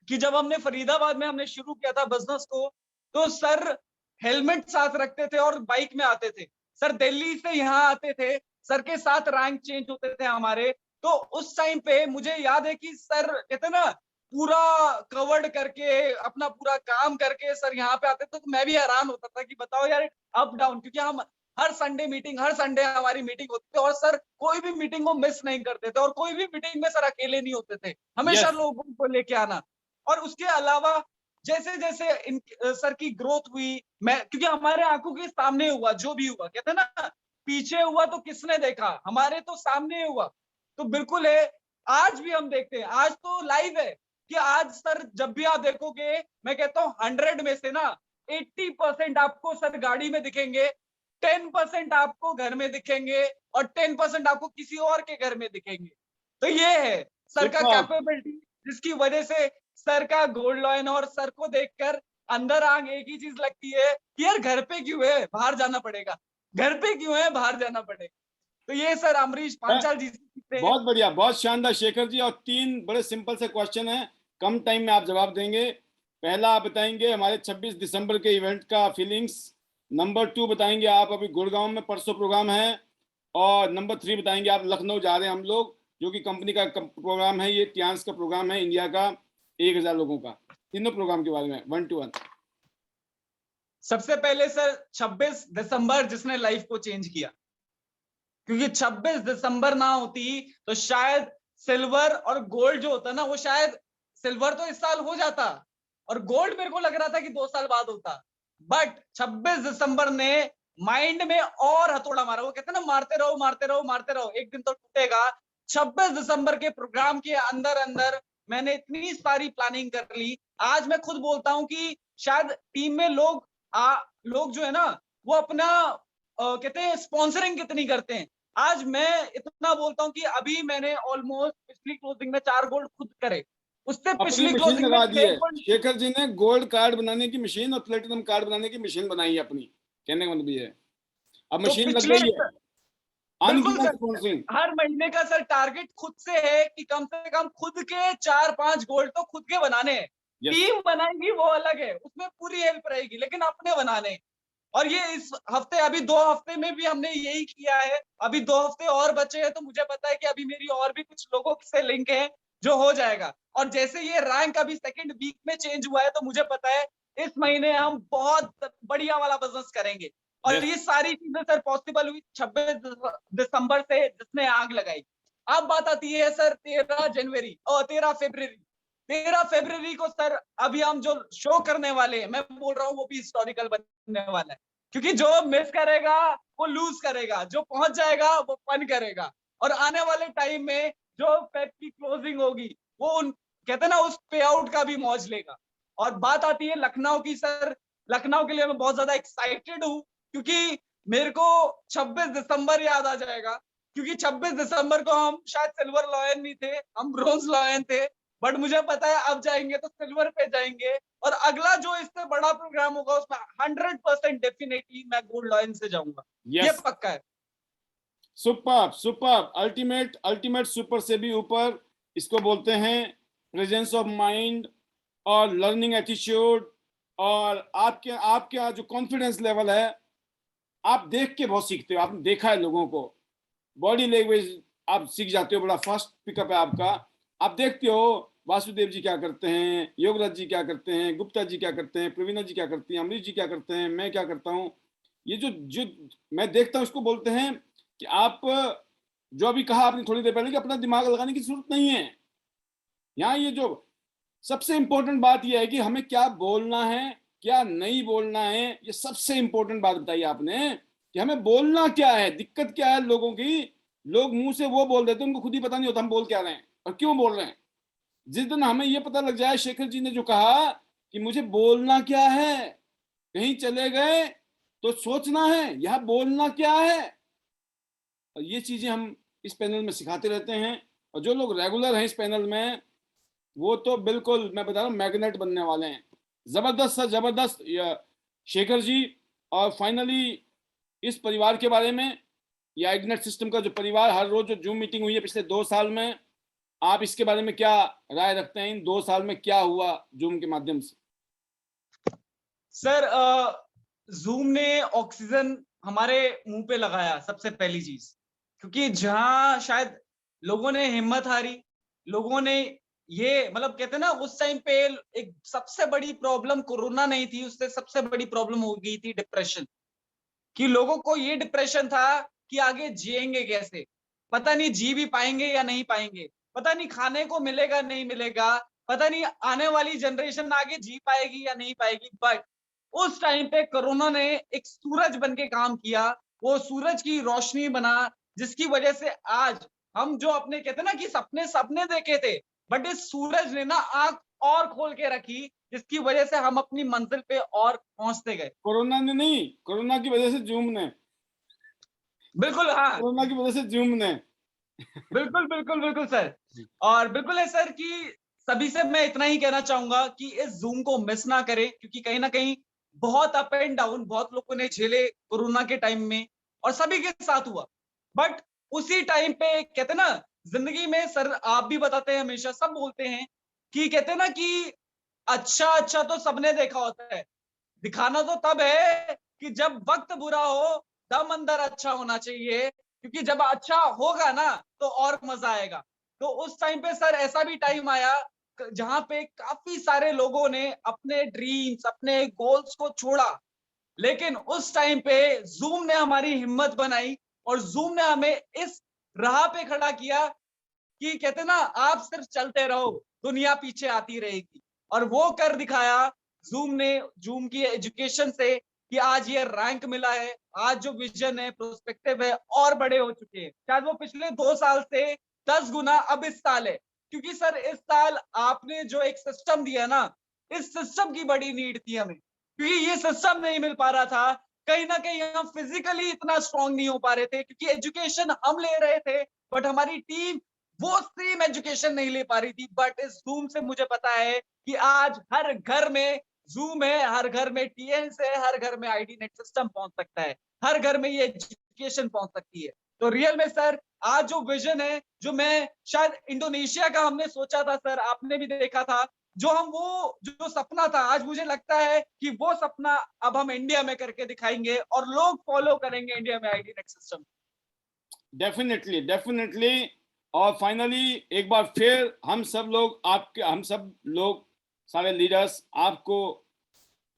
कि जब हमने फरीदाबाद में हमने शुरू किया था बिजनेस को, तो सर हेलमेट साथ रखते थे और बाइक में आते थे। सर दिल्ली से यहाँ आते थे, सर के साथ रैंक चेंज होते थे हमारे। तो उस टाइम पे मुझे याद है कि सर कहते ना पूरा कवर्ड करके अपना पूरा काम करके सर यहाँ पे आते थे, तो मैं भी हैरान होता था कि बताओ यार, अप डाउन, क्योंकि हम हर संडे मीटिंग, हर संडे हमारी मीटिंग होती थी, और सर कोई भी मीटिंग को मिस नहीं करते थे, और कोई भी मीटिंग में सर अकेले नहीं होते थे, हमेशा यस। लोगों को लेके आना। और उसके अलावा जैसे जैसे इन सर की ग्रोथ हुई, मैं क्योंकि हमारे आंखों के सामने हुआ जो भी हुआ, कहते हैं ना पीछे हुआ तो किसने देखा, हमारे तो सामने हुआ। तो बिल्कुल है, आज भी हम देखते हैं, आज तो लाइव है कि आज सर जब भी आप देखोगे, मैं कहता हूँ 100 में से ना 80% आपको सर गाड़ी में दिखेंगे, 10% आपको घर में दिखेंगे, और 10% आपको किसी और के घर में दिखेंगे। तो ये है सर का सुपर। कैपेबिलिटी, जिसकी वजह से सर का गोल्ड लॉयन और सर को देखकर अंदर आग एक ही चीज लगती है कि यार घर पे क्यों है, बाहर जाना पड़ेगा, घर पे क्यों है, बाहर जाना पड़ेगा। तो ये सर अमरीश पांचाल जी से सीखते हैं। बहुत बढ़िया, बहुत शानदार शेखर जी। और तीन बड़े सिंपल से क्वेश्चन हैं, कम टाइम में आप जवाब देंगे। पहला आप बताएंगे हमारे 26 दिसंबर के इवेंट का फीलिंग्स। नंबर 2 बताएंगे आप अभी गुड़गांव में परसों प्रोग्राम है। और नंबर 3 बताएंगे आप लखनऊ जा रहे हैं हम लोग, जो कि कंपनी का प्रोग्राम है, ये टियांस का प्रोग्राम है, इंडिया का 1000 लोगों का। तीनों प्रोग्राम के बारे में 1 to 1। सबसे पहले सर 26 दिसंबर जिसने लाइफ को चेंज किया, क्योंकि 26 दिसंबर ना होती तो शायद सिल्वर और गोल्ड जो होता ना, वो शायद सिल्वर तो इस साल हो जाता, और गोल्ड मेरे को लग रहा था कि 2 साल बाद होता। बट 26 दिसंबर ने माइंड में और हथौड़ा मारा। वो कहते हैं ना, मारते रहो मारते रहो मारते रहो, एक दिन तो टूटेगा। 26 दिसंबर के प्रोग्राम के अंदर अंदर मैंने इतनी सारी प्लानिंग कर ली। आज मैं खुद बोलता हूं कि शायद टीम में लोग जो है ना, वो अपना कहते हैं स्पॉन्सरिंग कितनी करते हैं। आज मैं इतना बोलता हूं कि अभी मैंने ऑलमोस्ट पिछली क्लोजिंग में 4 गोल्ड खुद करे, उससे अपनी पिछली मशीन क्लोजिंग में लगा दी है 6 शेखर जी ने, गोल्ड कार्ड बनाने की मशीन और प्लेटिनम कार्ड बनाने की मशीन बनाई है अपनी। कहने का मतलब ये है, अब तो मशीन लग पिछले, गई है। बिल्कुल अनगिवन सर, स्पॉन्सरिंग। हर महीने का सर टारगेट खुद से है कि कम से कम खुद के 4-5 गोल्ड तो खुद के बनाने हैं। यस। टीम बनाएंगी वो अलग है, उसमें पूरी हेल्प रहेगी, लेकिन अपने बनाने हैं। और ये इस हफ्ते, अभी 2 हफ्ते में भी हमने यही किया है। अभी 2 हफ्ते और बचे हैं, तो मुझे पता है कि अभी मेरी और भी कुछ लोगों से लिंक है जो हो जाएगा। और जैसे ये रैंक अभी सेकंड वीक में चेंज हुआ है, तो मुझे पता है इस महीने हम बहुत बढ़िया वाला बिजनेस करेंगे। और यस। ये सारी चीजें सर पॉसिबल हुई 26 दिसंबर से, जिसने आग लगाई। अब बात आती है सर 13 जनवरी और 13 फरवरी। 13 फरवरी को सर अभी हम जो शो करने वाले हैं, मैं बोल रहा हूँ वो भी हिस्टोरिकल बनने वाला है, क्योंकि जो मिस करेगा वो लूज करेगा, जो पहुंच जाएगा वो फन करेगा। और आने वाले टाइम में जो पेप की क्लोजिंग होगी, वो उन कहते हैं ना उस पे आउट का भी मौज लेगा। और बात आती है लखनऊ की सर, लखनऊ के लिए मैं बहुत ज्यादा एक्साइटेड हूँ, क्योंकि मेरे को 26 दिसंबर याद आ जाएगा। क्योंकि 26 दिसंबर को हम शायद सिल्वर लॉयन नहीं थे, हम ब्रोंज लॉयन थे। बट मुझे पता है अब जाएंगे तो सिल्वर पे जाएंगे, और अगला जो इससे बड़ा प्रोग्राम होगा उसमें 100% डेफिनेटली मैं गोल्ड लॉयन से जाऊंगा, ये यस। पक्का है। Super super, ultimate ultimate, super से भी ऊपर। इसको बोलते हैं प्रेजेंस ऑफ माइंड और लर्निंग एटीट्यूड। और आपके आपके जो कॉन्फिडेंस लेवल है, आप देख के बहुत सीखते हो। आपने देखा है लोगों को, बॉडी लैंग्वेज आप सीख जाते हो, बड़ा फास्ट पिकअप है आपका। आप देखते हो वासुदेव जी क्या करते हैं, योगराज जी क्या करते हैं, गुप्ता जी क्या करते हैं, प्रवीणा जी क्या करती हैं, अमरीश जी क्या करते हैं, मैं क्या करता हूँ। ये जो जो मैं देखता हूँ इसको बोलते हैं कि आप जो अभी कहा आपने थोड़ी देर पहले कि अपना दिमाग लगाने की जरूरत नहीं है। यहाँ ये जो सबसे इंपॉर्टेंट बात यह है कि हमें क्या बोलना है क्या नहीं बोलना है। ये सबसे इंपॉर्टेंट बात बताई आपने कि हमें बोलना क्या है। दिक्कत क्या है लोगों की, लोग मुंह से वो बोल देते हैं, उनको खुद ही पता नहीं होता हम बोल क्या रहे हैं और क्यों बोल रहे हैं। जिस दिन हमें ये पता लग जाए, शेखर जी ने जो कहा कि मुझे बोलना क्या है, कहीं चले गए तो सोचना है यह बोलना क्या है। और ये चीजें हम इस पैनल में सिखाते रहते हैं और जो लोग रेगुलर हैं इस पैनल में वो तो बिल्कुल मैं बता रहा हूँ मैग्नेट बनने वाले हैं। जबरदस्त सा जबरदस्त शेखर जी। और फाइनली इस परिवार के बारे में, ये आईडीनेट सिस्टम का जो परिवार, हर रोज जो जूम मीटिंग हुई है पिछले 2 साल में, आप इसके बारे में क्या राय रखते हैं? इन 2 साल में क्या हुआ जूम के माध्यम से? सर जूम ने ऑक्सीजन हमारे मुंह पे लगाया सबसे पहली चीज, क्योंकि जहां शायद लोगों ने हिम्मत हारी, लोगों ने ये मतलब कहते हैं ना उस टाइम पे एक सबसे बड़ी प्रॉब्लम कोरोना नहीं थी, उससे सबसे बड़ी प्रॉब्लम हो गई थी डिप्रेशन। कि लोगों को ये डिप्रेशन था कि आगे जिएंगे कैसे, पता नहीं जी भी पाएंगे या नहीं पाएंगे, पता नहीं खाने को मिलेगा नहीं मिलेगा, पता नहीं आने वाली जनरेशन आगे जी पाएगी या नहीं पाएगी। बट उस टाइम पे कोरोना ने एक सूरज बन के काम किया, वो सूरज की रोशनी बना, जिसकी वजह से आज हम जो अपने कहते हैं ना कि सपने सपने देखे थे, बट इस सूरज ने ना आंख और खोल के रखी, जिसकी वजह से हम अपनी मंजिल पे और पहुंचते गए। कोरोना ने नहीं, कोरोना की वजह से जूम ने, बिल्कुल हाँ, कोरोना की वजह से जूम ने। बिल्कुल बिल्कुल बिल्कुल सर। और बिल्कुल है सर कि सभी से मैं इतना ही कहना चाहूंगा कि इस जूम को मिस ना करें, क्योंकि कहीं ना कहीं बहुत अप एंड डाउन बहुत लोगों ने झेले कोरोना के टाइम में, और सभी के साथ हुआ। बट उसी टाइम पे कहते हैं ना जिंदगी में, सर आप भी बताते हैं हमेशा, सब बोलते हैं कि कहते हैं ना कि अच्छा अच्छा तो सबने देखा होता है, दिखाना तो तब है कि जब वक्त बुरा हो, दम अंदर अच्छा होना चाहिए, क्योंकि जब अच्छा होगा ना तो और मजा आएगा। तो उस टाइम पे सर ऐसा भी टाइम आया जहां पे काफी सारे लोगों ने अपने ड्रीम्स अपने गोल्स को छोड़ा, लेकिन उस टाइम पे जूम ने हमारी हिम्मत बनाई और जूम ने हमें इस राह पे खड़ा किया कि कहते ना आप सिर्फ चलते रहो, दुनिया पीछे आती रहेगी। और वो कर दिखाया जूम ने, जूम की एजुकेशन से, कि आज ये रैंक मिला है, आज जो विजन है प्रोस्पेक्टिव है और बड़े हो चुके हैं। शायद वो पिछले 2 साल से 10 गुना अब इस साल है, क्योंकि सर इस साल आपने जो एक सिस्टम दिया ना, इस सिस्टम की बड़ी नीड थी हमें, क्योंकि ये सिस्टम नहीं मिल पा रहा था। कहीं ना कहीं हम फिजिकली इतना स्ट्रांग नहीं हो पा रहे थे, क्योंकि एजुकेशन हम ले रहे थे बट हमारी टीम वो सेम एजुकेशन नहीं ले पा रही थी। बट इस जूम से मुझे पता है कि आज हर घर में जूम है, हर घर में टीएन है, हर घर में आईडी नेट सिस्टम पहुंच सकता है, हर घर में ये एजुकेशन पहुंच सकती है। तो रियल में सर आज जो विजन है, जो मैं शायद इंडोनेशिया का हमने सोचा था सर, आपने भी देखा था, जो हम वो जो सपना था, आज मुझे लगता है कि वो सपना अब हम इंडिया में करके दिखाएंगे और लोग फॉलो करेंगे इंडिया में ID net system. Definitely definitely. और फाइनली एक बार फिर हम सब लोग आपके, हम सब लोग सारे लीडर्स आपको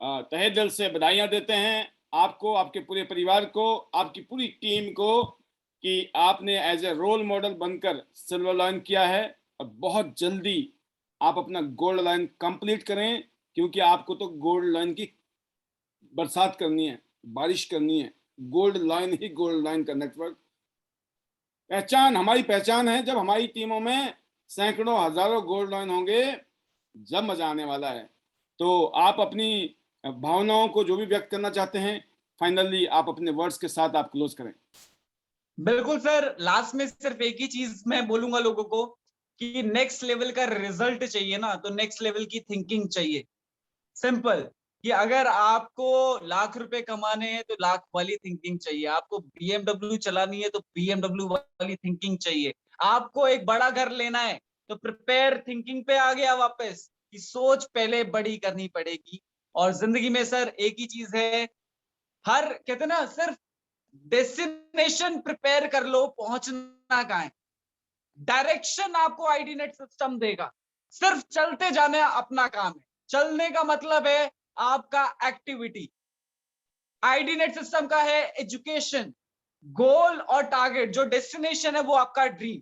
तहे दिल से बधाइयां देते हैं, आपको, आपके पूरे परिवार को, आपकी पूरी टीम को, कि आपने एज ए रोल मॉडल बनकर सिल्वर लाइन किया है। और बहुत जल्दी आप अपना गोल्ड लाइन कंप्लीट करें, क्योंकि आपको तो गोल्ड लाइन की बरसात करनी है, बारिश करनी है। गोल्ड लाइन ही गोल्ड लाइन का नेटवर्क पहचान, हमारी पहचान है। जब हमारी टीमों में सैकड़ों हजारों गोल्ड लाइन होंगे, जब मजा आने वाला है। तो आप अपनी भावनाओं को जो भी व्यक्त करना चाहते हैं, फाइनली आप अपने वर्ड्स के साथ आप क्लोज करें। बिल्कुल सर, लास्ट में सिर्फ एक ही चीज मैं बोलूंगा लोगों को कि नेक्स्ट लेवल का रिजल्ट चाहिए ना, तो नेक्स्ट लेवल की थिंकिंग चाहिए। सिंपल, कि अगर आपको लाख रुपए कमाने हैं तो लाख वाली थिंकिंग चाहिए, आपको बीएमडब्ल्यू चलानी है तो बीएमडब्ल्यू वाली थिंकिंग चाहिए, आपको एक बड़ा घर लेना है तो प्रिपेयर थिंकिंग पे आ गया वापस, कि सोच पहले बड़ी करनी पड़ेगी। और जिंदगी में सर एक ही चीज है, हर कहते ना सिर्फ डेस्टिनेशन प्रिपेयर कर लो, पहुंचना कहाँ है, डायरेक्शन आपको आईडी नेट सिस्टम देगा, सिर्फ चलते जाना अपना काम है। चलने का मतलब है आपका एक्टिविटी, आईडीनेट सिस्टम का है एजुकेशन, गोल और टारगेट, जो डेस्टिनेशन है वो आपका ड्रीम।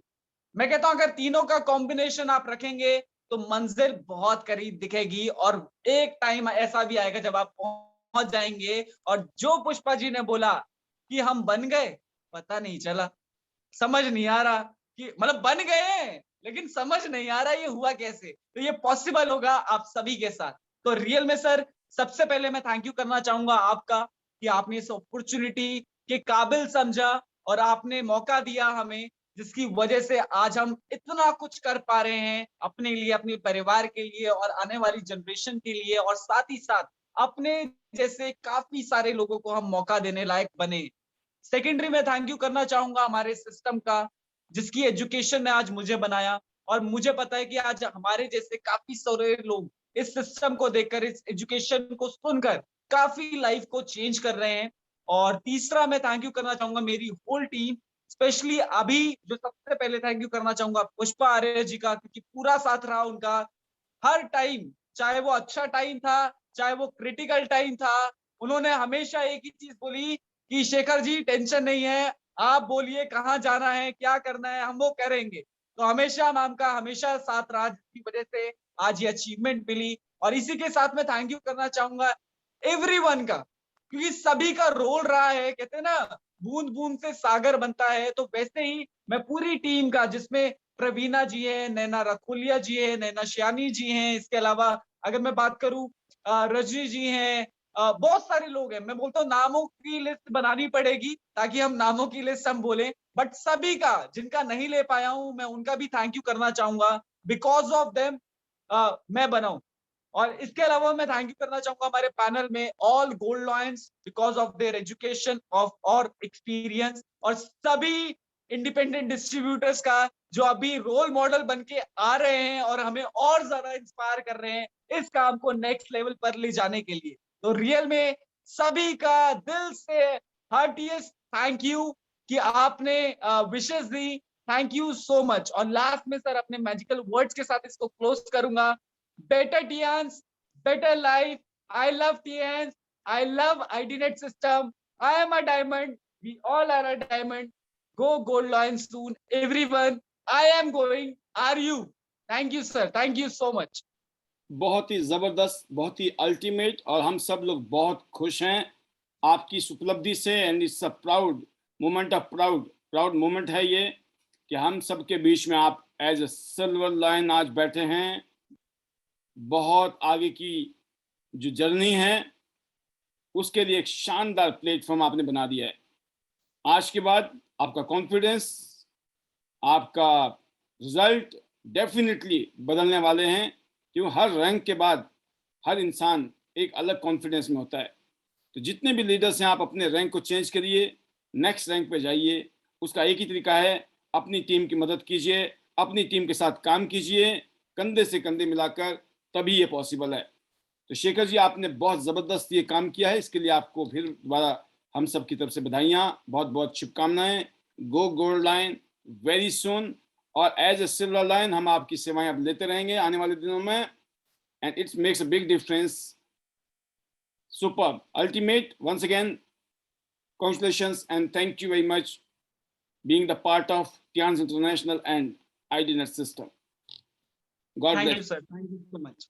मैं कहता हूं अगर तीनों का कॉम्बिनेशन आप रखेंगे तो मंजिल बहुत करीब दिखेगी, और एक टाइम ऐसा भी आएगा जब आप पहुंच जाएंगे और जो पुष्पा जी ने बोला कि हम बन गए, पता नहीं चला, समझ नहीं आ रहा कि मतलब बन गए हैं, लेकिन समझ नहीं आ रहा ये हुआ कैसे। तो ये पॉसिबल होगा आप सभी के साथ। तो रियल में सर, सबसे पहले मैं थैंक यू करना चाहूंगा आपका कि आपने इस अपॉर्चुनिटी के काबिल समझा और आपने मौका दिया हमें, जिसकी वजह से आज हम इतना कुछ कर पा रहे हैं अपने लिए, अपने परिवार के लिए और आने वाली जनरेशन के लिए, और साथ ही साथ अपने जैसे काफी सारे लोगों को हम मौका देने लायक बने। सेकेंडरी में थैंक यू करना चाहूंगा हमारे सिस्टम का, जिसकी एजुकेशन ने आज मुझे बनाया, और मुझे पता है कि आज हमारे जैसे काफी सारे लोग इस सिस्टम को देखकर, इस एजुकेशन को सुनकर काफी लाइफ को चेंज कर रहे हैं। और तीसरा मैं थैंक यू करना चाहूंगा मेरी होल टीम, स्पेशली अभी जो सबसे पहले थैंक यू करना चाहूंगा पुष्पा आर्य जी का, क्योंकि पूरा साथ रहा उनका हर टाइम, चाहे वो अच्छा टाइम था चाहे वो क्रिटिकल टाइम था। उन्होंने हमेशा एक ही चीज बोली कि शेखर जी टेंशन नहीं है, आप बोलिए कहाँ जाना है, क्या करना है, हम वो करेंगे। तो हमेशा मैम का हमेशा साथ रहा, जिसकी वजह से आज ये अचीवमेंट मिली। और इसी के साथ मैं थैंक यू करना चाहूंगा एवरीवन का, क्योंकि सभी का रोल रहा है। कहते हैं ना, बूंद बूंद से सागर बनता है, तो वैसे ही मैं पूरी टीम का, जिसमें प्रवीणा जी है, नैना रखोलिया जी है, नैना श्यानी जी हैं, इसके अलावा अगर मैं बात करूं रजनी जी हैं, बहुत सारे लोग हैं। मैं बोलता हूँ नामों की लिस्ट बनानी पड़ेगी ताकि हम नामों की लिस्ट हम बोलें, बट सभी का जिनका नहीं ले पाया हूं मैं उनका भी थैंक यू करना चाहूंगा। बिकॉज ऑफ देम मैं बनाऊं। और इसके अलावा मैं थैंक यू करना चाहूंगा हमारे पैनल में all gold lions, because of their education of और एक्सपीरियंस, और सभी इंडिपेंडेंट डिस्ट्रीब्यूटर्स का जो अभी रोल मॉडल बन के आ रहे हैं और हमें और ज्यादा इंस्पायर कर रहे हैं इस काम को नेक्स्ट लेवल पर ले जाने के लिए। तो रियल में सभी का दिल से हार्टिएस्ट थैंक यू कि आपने विशेष दी। Thank you so much. और लास्ट में सर अपने मैजिकल वर्ड्स के साथ इसको क्लोज करूंगा। Better TNs, better life. I love TNs. I love IDNet system. I am a diamond. We all are a diamond. Go Gold Lion soon. Everyone, I am going. Are you? Thank you, sir. Thank you so much. बहुत ही जबरदस्त, बहुत ही ultimate, और हम सब लोग बहुत खुश हैं आपकी इस उपलब्धि से। And it's a proud moment, of proud moment है ये कि हम सब के बीच में आप एज ए सिल्वर लायन आज बैठे हैं। बहुत आगे की जो जर्नी है उसके लिए एक शानदार प्लेटफॉर्म आपने बना दिया है। आज के बाद आपका कॉन्फिडेंस, आपका रिजल्ट डेफिनेटली बदलने वाले हैं, क्यों हर रैंक के बाद हर इंसान एक अलग कॉन्फिडेंस में होता है। तो जितने भी लीडर्स हैं आप अपने रैंक को चेंज करिए, नेक्स्ट रैंक पे जाइए। उसका एक ही तरीका है, अपनी टीम की मदद कीजिए, अपनी टीम के साथ काम कीजिए, कंधे से कंधे मिलाकर, तभी ये पॉसिबल है। तो शेखर जी आपने बहुत ज़बरदस्त ये काम किया है, इसके लिए आपको फिर दोबारा हम सब की तरफ से बधाइयाँ, बहुत बहुत शुभकामनाएं। गो गोल्ड लाइन वेरी सुन, और एज ए सिल्वर लाइन हम आपकी सेवाएं अब लेते रहेंगे आने वाले दिनों में। And it's makes a big difference. Super ultimate, once again congratulations and thank you very much being the part of TIANS International and IDNet system. God bless. Thank you, sir. Thank you so much.